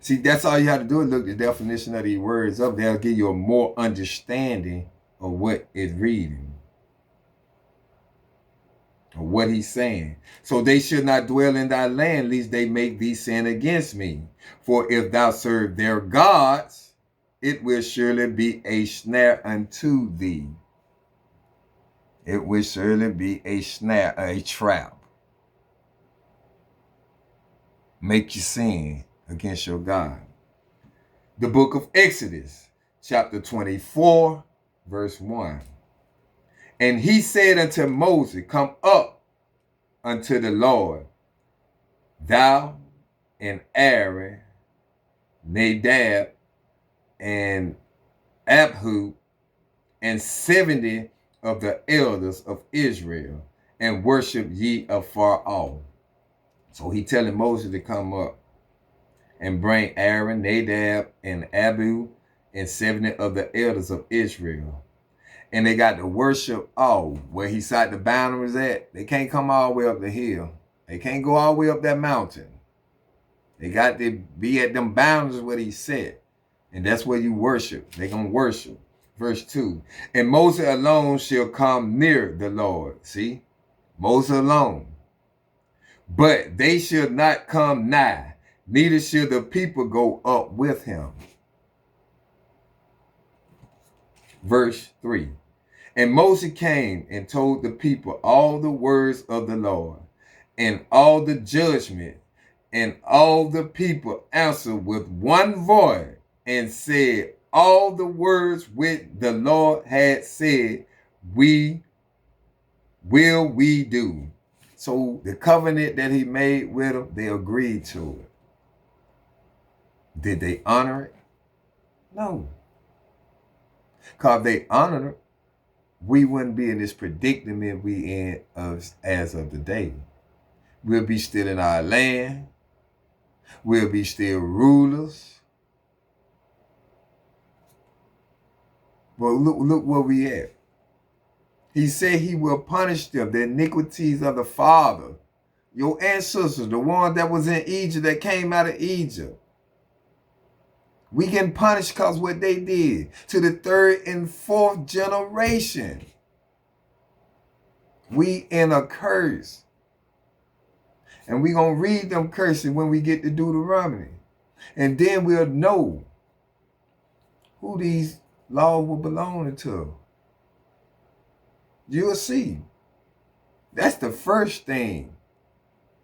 See, that's all you have to do is look the definition of these words up. They'll give you a more understanding of what it's reading, or what he's saying. So they should not dwell in thy land, lest they make thee sin against me. For if thou serve their gods, it will surely be a snare unto thee. It will surely be a snare, a trap. Make you sin against your God. The book of Exodus, chapter 24, verse 1. And he said unto Moses, come up unto the Lord, thou and Aaron, Nadab, and Abihu, and 70 of the elders of Israel, and worship ye afar off. So he telling Moses to come up and bring Aaron, Nadab, and Abihu, and 70 of the elders of Israel. And they got to worship all where he set the boundaries at. They can't come all the way up the hill. They can't go all the way up that mountain. They got to be at them boundaries where he said. And that's where you worship. They're going to worship. Verse 2. And Moses alone shall come near the Lord. See? Moses alone. But they shall not come nigh, neither shall the people go up with him. Verse 3. And Moses came and told the people all the words of the Lord, and all the judgment, and all the people answered with one voice, and said, all the words which the Lord had said, we do. So the covenant that he made with them, they agreed to it. Did they honor it? No. Because if they honored it, we wouldn't be in this predicament we in as of today. We'll be still in our land. We'll be still rulers. But look where we at. He said he will punish them, the iniquities of the father. Your ancestors, the one that was in Egypt, that came out of Egypt. We getting punished because what they did to the third and fourth generation. We in a curse. And we going to read them curses when we get to Deuteronomy. And then we'll know who these laws will belong to. You'll see. That's the first thing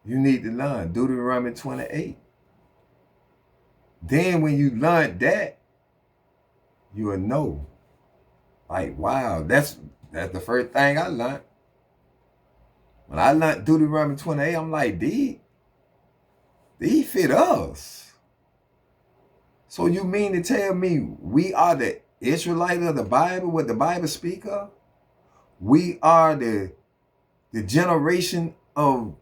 you need to learn. Deuteronomy 28. Then when you learn that, you'll know. Like, wow, that's the first thing I learned. When I learned Deuteronomy 28, I'm like, these fit us. So you mean to tell me we are the Israelites of the Bible, what the Bible speak of? We are the generation of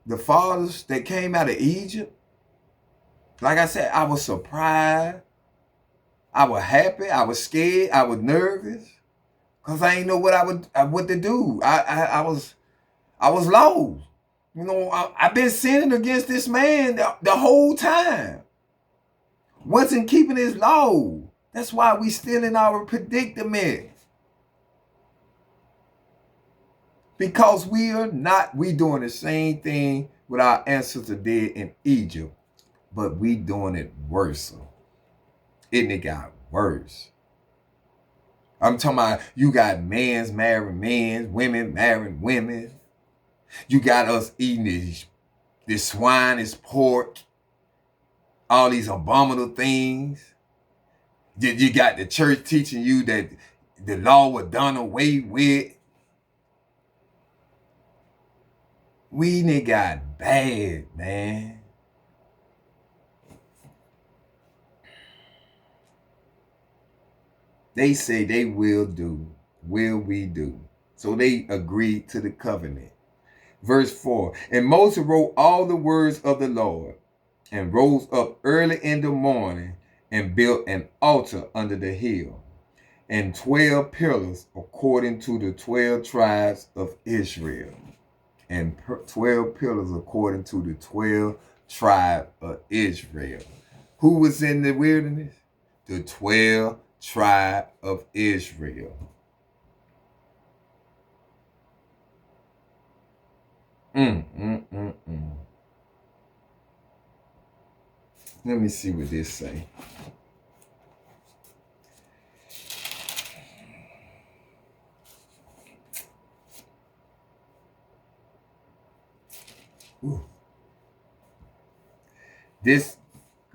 the fathers that came out of Egypt? Like I said, I was surprised. I was happy. I was scared. I was nervous. Because I didn't know what to do. I was lost. You know, I've been sinning against this man the whole time. Wasn't keeping his law. That's why we still in our predicament. Because we doing the same thing what our ancestors did in Egypt, but we doing it worse. It got worse. I'm talking about you got men's marrying men, women marrying women. You got us eating this swine, this pork, all these abominable things. You got the church teaching you that the law was done away with. We got bad, man. They say they will do. Will we do? So they agreed to the covenant. Verse 4. And Moses wrote all the words of the Lord and rose up early in the morning and built an altar under the hill and 12 pillars according to the 12 tribes of Israel. And 12 pillars according to the 12 tribes of Israel. Who was in the wilderness? The 12 tribes of Israel. Let me see what this say. Ooh. This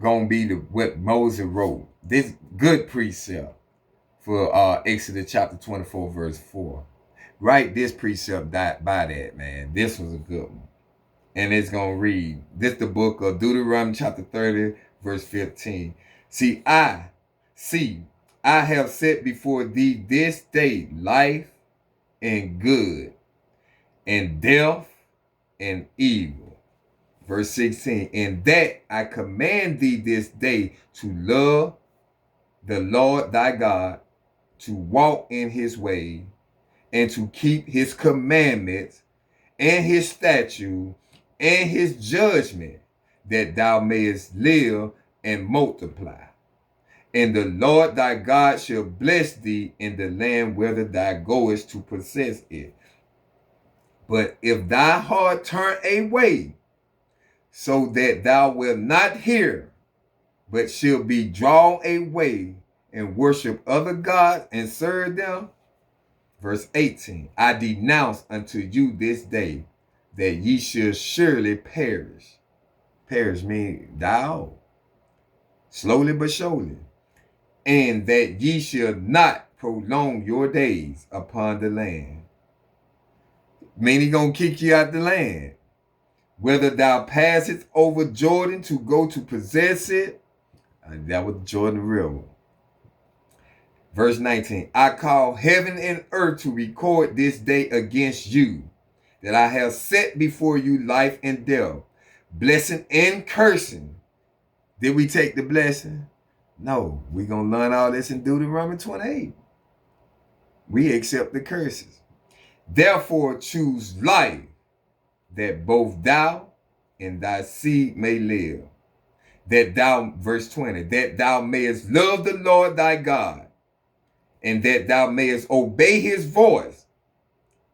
gonna be what Moses wrote. This good precept for Exodus chapter 24 verse 4. Write this precept by that, man. This was a good one. And it's gonna read, this the book of Deuteronomy chapter 30 verse 15. I have set before thee this day life and good, and death and evil. Verse 16, and that I command thee this day to love the Lord thy God, to walk in his way, and to keep his commandments and his statutes and his judgment, that thou mayest live and multiply. And the Lord thy God shall bless thee in the land whither thou goest to possess it. But if thy heart turn away, so that thou wilt not hear, but shall be drawn away and worship other gods and serve them. Verse 18, I denounce unto you this day that ye shall surely perish. Perish means die out, slowly but surely. And that ye shall not prolong your days upon the land. Meaning gonna kick you out the land. Whether thou passest over Jordan to go to possess it. That was the Jordan River. Verse 19, I call heaven and earth to record this day against you, that I have set before you life and death, blessing and cursing. Did we take the blessing? No, we're going to learn all this in Deuteronomy 28. We accept the curses. Therefore choose life, that both thou and thy seed may live. That thou, verse 20, that thou mayest love the Lord thy God, and that thou mayest obey his voice,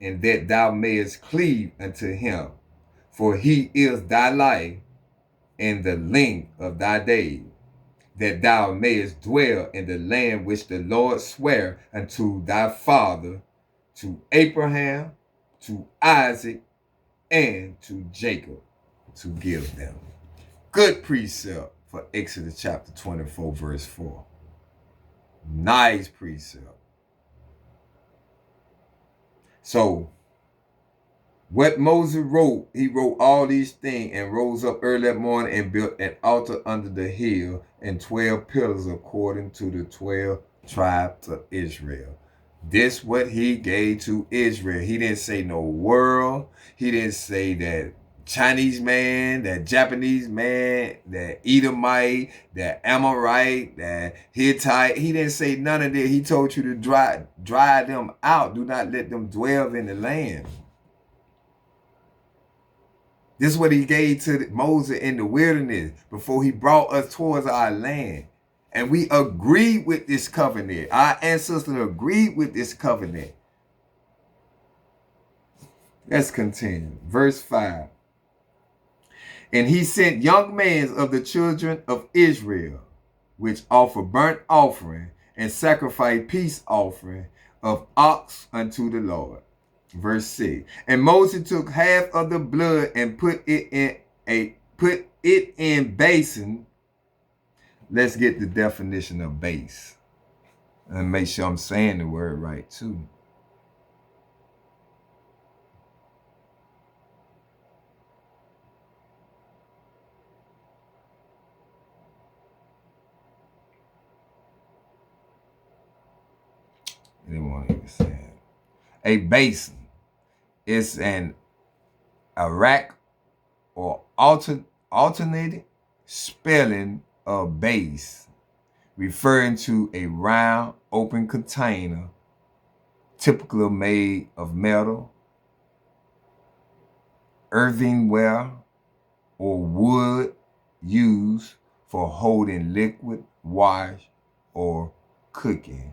and that thou mayest cleave unto him. For he is thy life and the length of thy days, that thou mayest dwell in the land which the Lord sware unto thy father, to Abraham, to Isaac, and to Jacob, to give them. Good precept for Exodus chapter 24, verse 4. Nice precept. So, what Moses wrote, he wrote all these things and rose up early that morning and built an altar under the hill and 12 pillars according to the 12 tribes of Israel. This what he gave to Israel. He didn't say no world. He didn't say that Chinese man, that Japanese man, that Edomite, that Amorite, that Hittite. He didn't say none of that. He told you to drive them out. Do not let them dwell in the land. This is what he gave to Moses in the wilderness before he brought us towards our land. And we agreed with this covenant. Our ancestors agreed with this covenant. Let's continue. Verse 5. And he sent young men of the children of Israel, which offer burnt offering and sacrifice peace offering of ox unto the Lord. Verse 6. And Moses took half of the blood and put it in basin. Let's get the definition of base. And make sure I'm saying the word right too. I didn't want to even say it. A basin is an rack or alternating spelling of base, referring to a round, open container, typically made of metal, earthenware, or wood, used for holding liquid, wash, or cooking.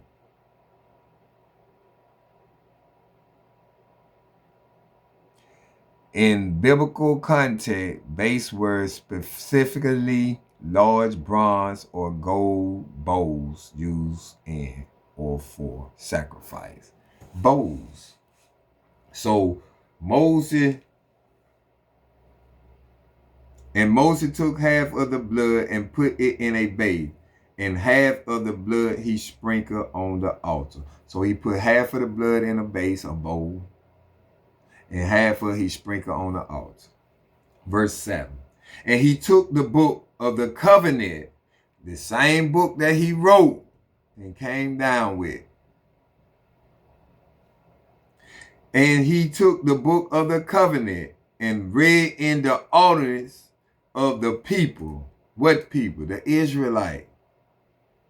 In biblical context, base were specifically large bronze or gold bowls used in or for sacrifice. Bowls. So Moses took half of the blood and put it in a basin, and half of the blood he sprinkled on the altar. So he put half of the blood in a basin, a bowl, and half of it he sprinkled on the altar. Verse 7. And he took the book of the covenant, the same book that he wrote and came down with. And he took the book of the covenant and read in the audience of the people. What people? The Israelite.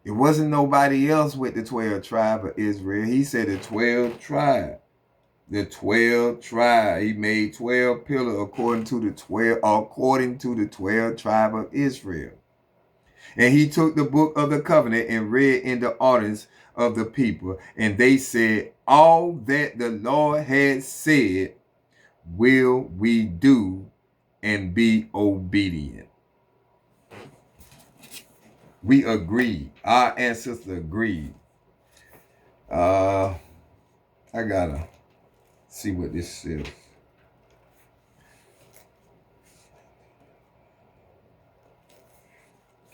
It wasn't nobody else with the 12 tribes of Israel. He said the 12 tribes. The 12 tribes. He made 12 pillars according to the 12 tribes of Israel. And he took the book of the covenant and read in the audience of the people. And they said, all that the Lord had said will we do and be obedient. We agreed. Our ancestors agreed. I gotta see what this is.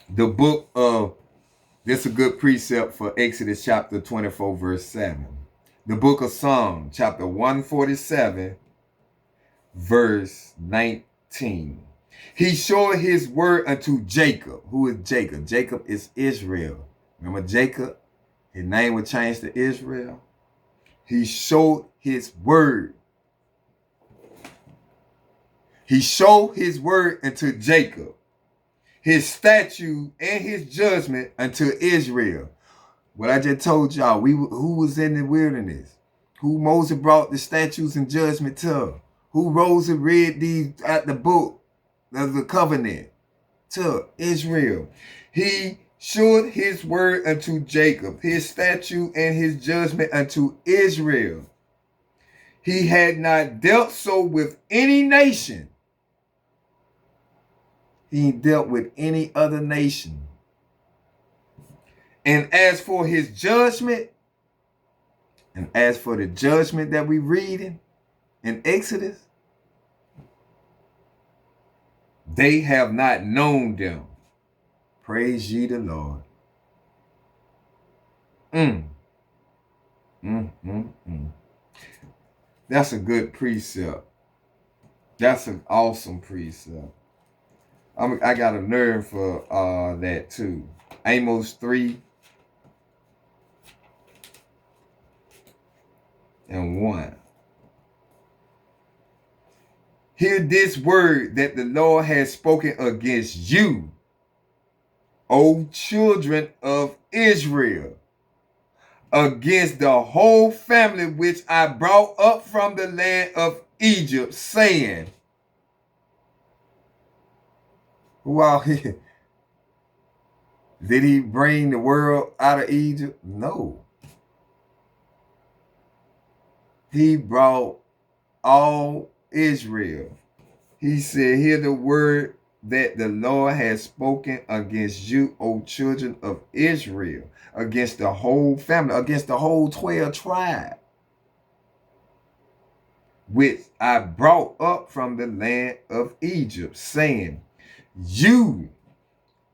The book of, this is a good precept for Exodus chapter 24, verse 7. The book of Psalms, chapter 147, verse 19. He showed his word unto Jacob. Who is Jacob? Jacob is Israel. Remember Jacob? His name was changed to Israel. He showed his word. He showed his word unto Jacob, his statute and his judgment unto Israel. What I just told y'all, who was in the wilderness? Who Moses brought the statutes and judgment to? Who rose and read these at the book of the covenant? To Israel. He showed his word unto Jacob, his statute and his judgment unto Israel. He had not dealt so with any nation. He dealt with any other nation. And as for his judgment, and as for the judgment that we read in Exodus, they have not known them. Praise ye the Lord. That's a good precept. That's an awesome precept. I got a nerve for that too. Amos 3:1. Hear this word that the Lord has spoken against you, O children of Israel, against the whole family which I brought up from the land of Egypt, saying, who out here? Did he bring the world out of Egypt? No. He brought all Israel. He said, hear the word that the Lord has spoken against you, O children of Israel, against the whole family, against the whole 12 tribe, which I brought up from the land of Egypt, saying, you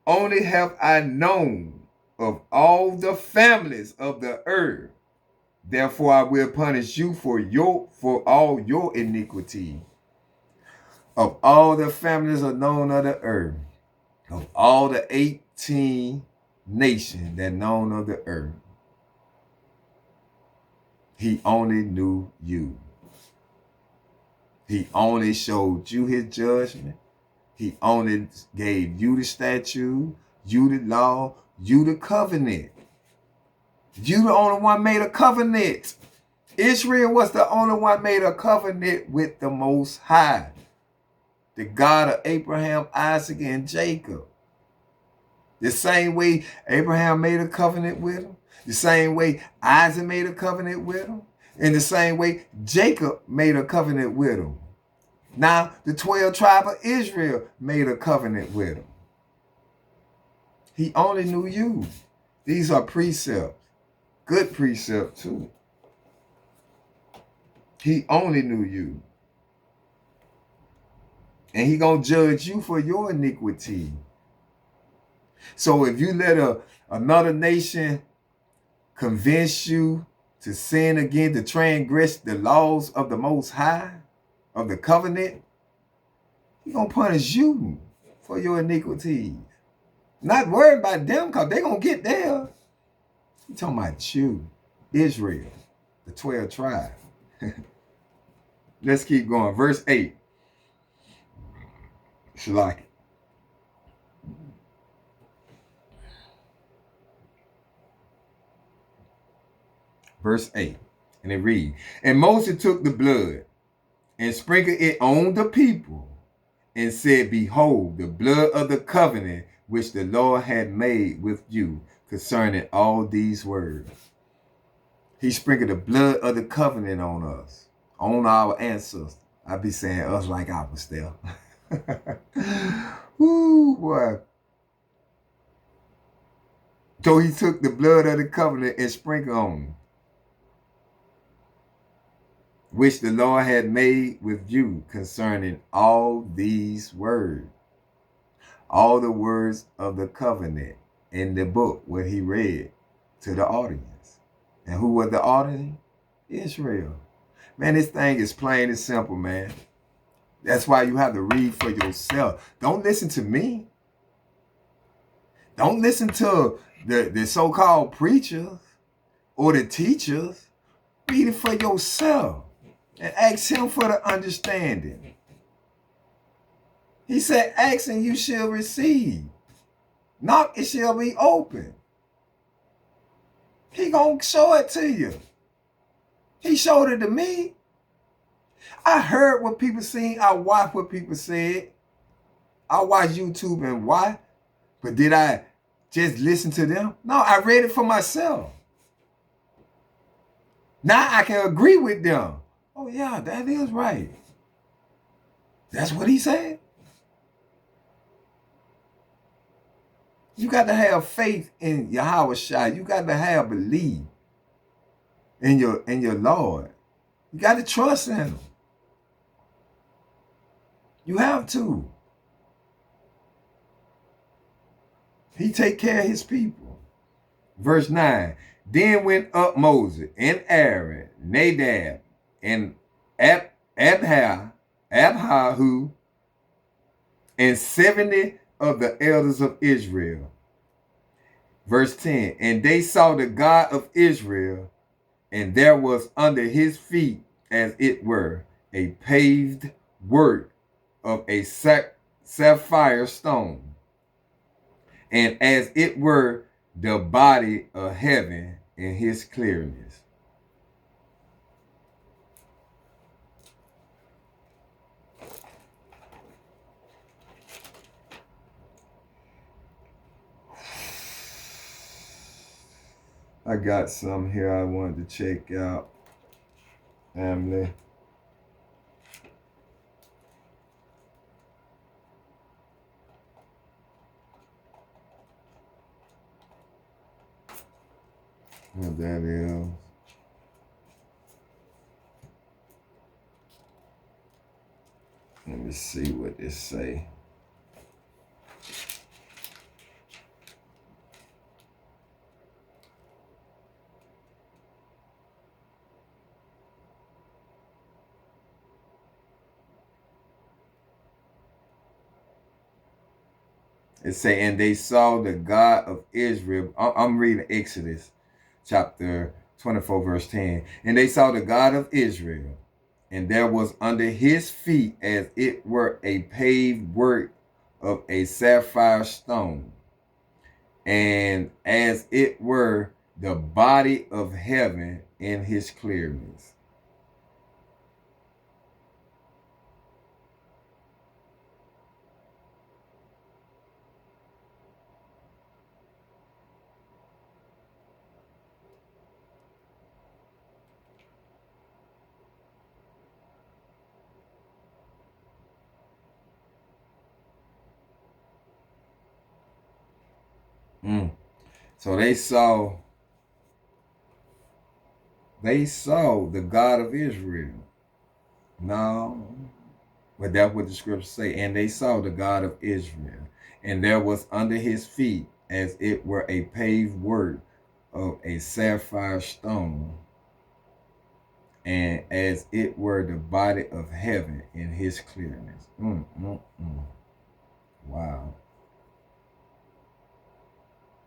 only have I known of all the families of the earth. Therefore I will punish you for all your iniquity. Of all the families are known of the earth, of all the 18 nations that known of the earth, he only knew you. He only showed you his judgment. He only gave you the statute, you the law, you the covenant. You the only one made a covenant. Israel was the only one made a covenant with the Most High, the God of Abraham, Isaac, and Jacob. The same way Abraham made a covenant with him, the same way Isaac made a covenant with him, and the same way Jacob made a covenant with him. Now, the 12 tribes of Israel made a covenant with him. He only knew you. These are precepts. Good precept too. He only knew you. And he gonna judge you for your iniquity. So if you let another nation convince you to sin again, to transgress the laws of the Most High, of the covenant, he gonna punish you for your iniquities. Not worried about them, because they gonna get there. He talking about you, Israel, the 12 tribes. Let's keep going. Verse 8. Shalaki. Verse 8. And it reads, and Moses took the blood and sprinkled it on the people and said, behold, the blood of the covenant which the Lord had made with you concerning all these words. He sprinkled the blood of the covenant on us, on our ancestors. I be saying us like I was there. Woo, boy. So he took the blood of the covenant and sprinkled on them, which the Lord had made with you concerning all these words. All the words of the covenant in the book where he read to the audience. And who was the audience? Israel. Man, this thing is plain and simple, man. That's why you have to read for yourself. Don't listen to me. Don't listen to the so-called preachers or the teachers. Read it for yourself and ask him for the understanding. He said, ask and you shall receive. Knock, it shall be open. He gonna show it to you. He showed it to me. I heard what people seen. I watched what people said. I watched YouTube and why. But did I just listen to them? No, I read it for myself. Now I can agree with them. Oh yeah, that is right. That's what he said. You got to have faith in Yahweh Shai. You got to have belief in your Lord. You got to trust in him. You have to. He take care of his people. Verse 9. Then went up Moses and Aaron, Nadab, and Abihu, and 70 of the elders of Israel. Verse 10. And they saw the God of Israel, and there was under his feet, as it were, a paved work of a sapphire stone, and as it were the body of heaven in his clearness. I got some here I wanted to check out, family. What that is. Let me see what this say. It say, and they saw the God of Israel. I'm reading Exodus chapter 24, verse 10. And they saw the God of Israel, and there was under his feet, as it were a paved work of a sapphire stone, and as it were the body of heaven in his clearness. So they saw the God of Israel. No, but that's what the scriptures say. And they saw the God of Israel, and there was under his feet, as it were a paved work of a sapphire stone, and as it were the body of heaven in his clearness. Wow.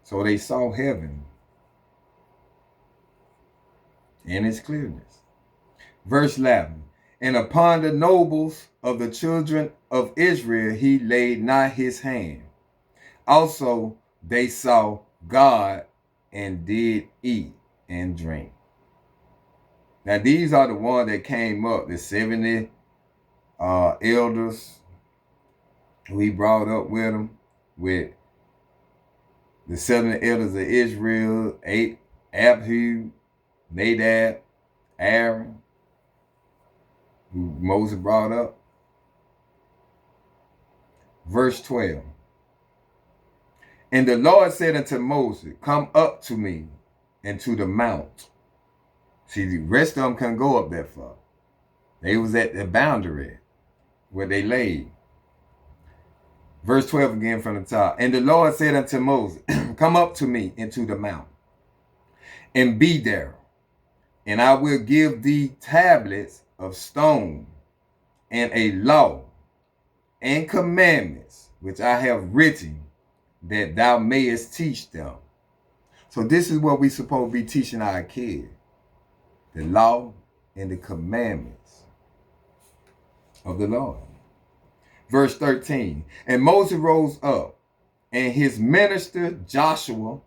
So they saw heaven in its clearness. Verse 11. And upon the nobles of the children of Israel he laid not his hand. Also they saw God and did eat and drink. Now these are the ones that came up, the 70 elders who he brought up with him, with the 70 elders of Israel, Abihu, Nadab, Aaron, who Moses brought up. Verse 12. And the Lord said unto Moses, come up to me into the mount. See, the rest of them couldn't go up that far. They was at the boundary where they laid. Verse 12 again from the top. And the Lord said unto Moses, come up to me into the mount, and be there, and I will give thee tablets of stone, and a law, and commandments, which I have written, that thou mayest teach them. So this is what we supposed to be teaching our kids. The law and the commandments of the Lord. Verse 13. And Moses rose up, and his minister Joshua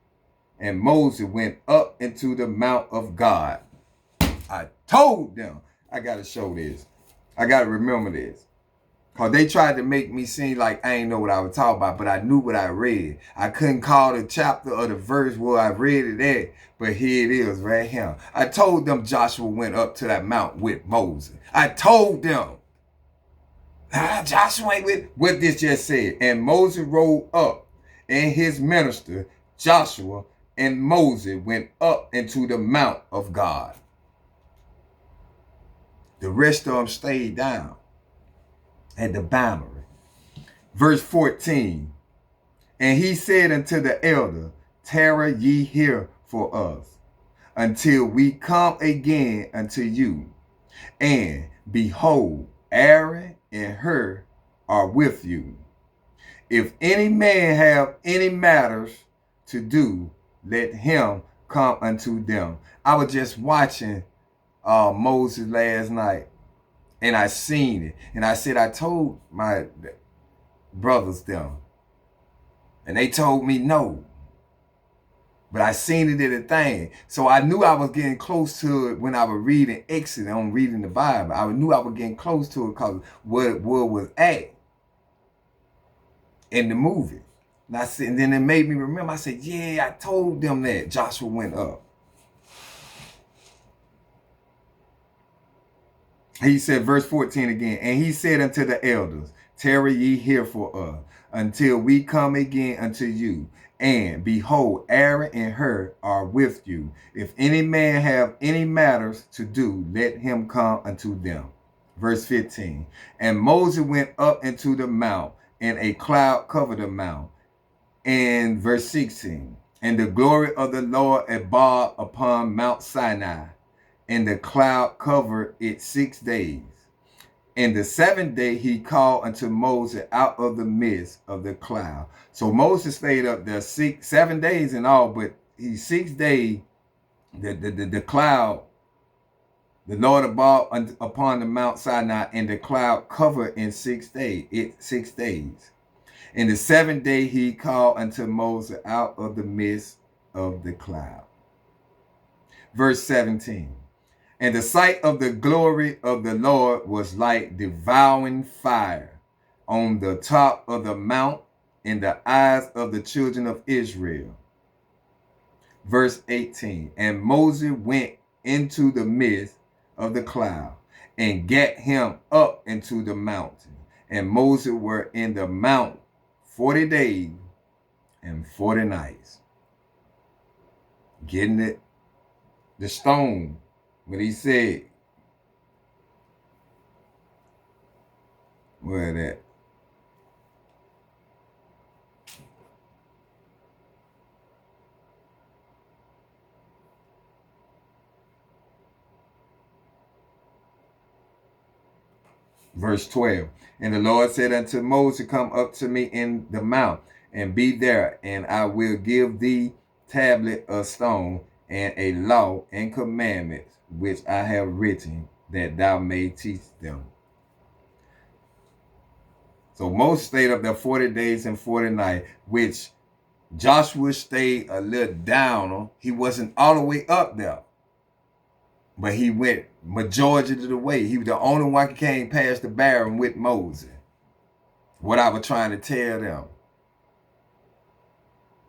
and Moses went up into the mount of God. I told them, I got to show this. I got to remember this. Because they tried to make me seem like I ain't know what I was talking about, but I knew what I read. I couldn't call the chapter or the verse where I read it at, but here it is right here. I told them Joshua went up to that mount with Moses. I told them. Joshua ain't with what this just said. And Moses rode up, and his minister Joshua and Moses went up into the mount of God. The rest of them stayed down at the boundary. Verse 14. And he said unto the elder, tarry ye here for us, until we come again unto you. And behold, Aaron and Hur are with you. If any man have any matters to do, let him come unto them. I was just watching Moses last night, and I seen it. And I said, I told my brothers them. And they told me no. But I seen it in a thing. So I knew I was getting close to it when I was reading Exodus, on reading the Bible. I knew I was getting close to it because what was at in the movie. And I said, and then it made me remember. I said, yeah, I told them that Joshua went up. He said, verse 14 again, and he said unto the elders, tarry ye here for us, until we come again unto you. And behold, Aaron and Hur are with you. If any man have any matters to do, let him come unto them. Verse 15, and Moses went up into the mount, and a cloud covered the mount. And verse 16, and the glory of the Lord abode upon Mount Sinai, and the cloud covered it 6 days. And the 7th day he called unto Moses out of the midst of the cloud. So Moses stayed up there 7 days in all, but he 6 days, the cloud, the Lord abode upon the Mount Sinai, and the cloud covered in 6 days. 6 days. And the 7th day he called unto Moses out of the midst of the cloud. Verse 17. And the sight of the glory of the Lord was like devouring fire on the top of the mount in the eyes of the children of Israel. Verse 18. And Moses went into the midst of the cloud and gat him up into the mountain. And Moses were in the mount 40 days and 40 nights. Getting it, the stone. What he said, where that? Verse 12, and the Lord said unto Moses, come up to me in the mount, and be there, and I will give thee tablet of stone, and a law and commandments, which I have written, that thou may teach them. So Moses stayed up there 40 days and 40 nights, which Joshua stayed a little down. He wasn't all the way up there, but he went majority of the way. He was the only one who came past the barrier with Moses. What I was trying to tell them.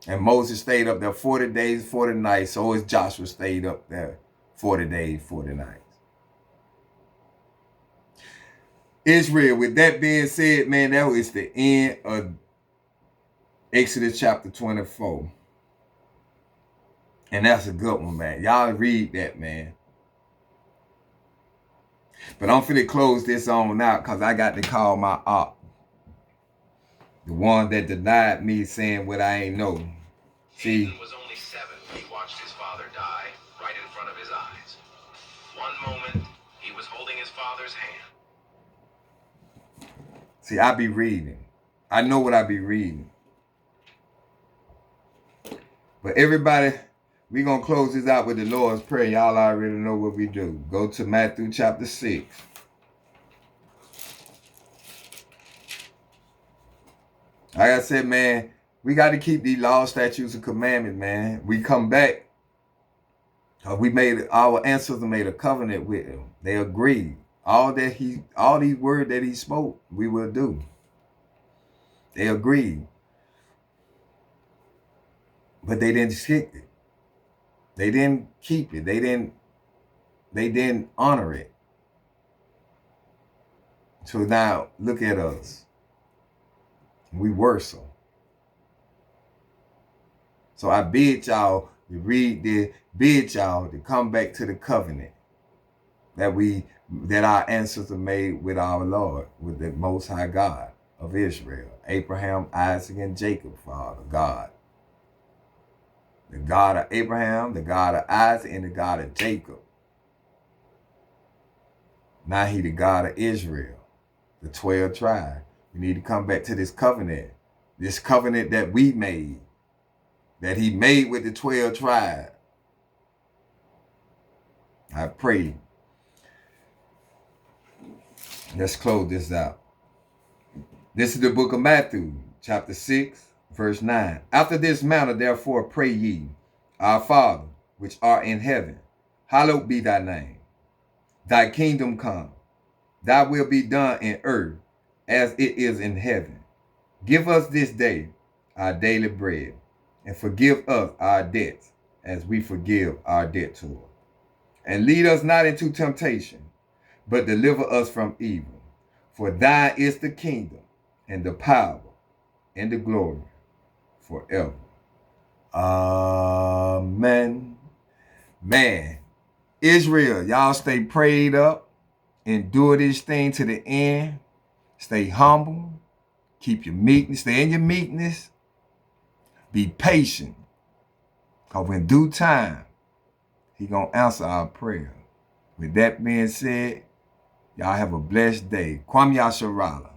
And Moses stayed up there 40 days, 40 nights. So as Joshua stayed up there 40 days, 40 nights. Israel, with that being said, man, that was the end of Exodus chapter 24. And that's a good one, man. Y'all read that, man. But I'm finna close this on out because I got to call my op. The one that denied me saying what I ain't know. See, Hayden was only 7 when he watched his father die right in front of his eyes. One moment, he was holding his father's hand. See, I be reading. I know what I be reading. But everybody, we going to close this out with the Lord's Prayer. Y'all already know what we do. Go to Matthew chapter 6. Like I said, man, we got to keep these laws, statutes, and commandments, man. We come back. Our ancestors made a covenant with him. They agreed. All these words that he spoke, we will do. They agreed. But they didn't stick it. They didn't keep it. They didn't honor it. So now look at us. We worse. So I bid y'all to read this, bid y'all to come back to the covenant that our ancestors made with our Lord, with the Most High God of Israel. Abraham, Isaac, and Jacob, Father God. The God of Abraham, the God of Isaac, and the God of Jacob. Now he the God of Israel, the 12 tribes. We need to come back to this covenant that we made, that he made with the 12 tribes. I pray. Let's close this out. This is the book of Matthew, chapter 6, verse 9. After this manner, therefore, pray ye, Our Father, which art in heaven, hallowed be thy name. Thy kingdom come. Thy will be done in earth as it is in heaven. Give us this day our daily bread, and forgive us our debts as we forgive our debtors. And lead us not into temptation, but deliver us from evil. For thine is the kingdom, and the power, and the glory, forever. Amen. Man, Israel, y'all stay prayed up, endure this thing to the end, stay humble, keep your meekness, stay in your meekness, be patient, because in due time, he gonna answer our prayer. With that being said, y'all have a blessed day. Kwame Yasharala.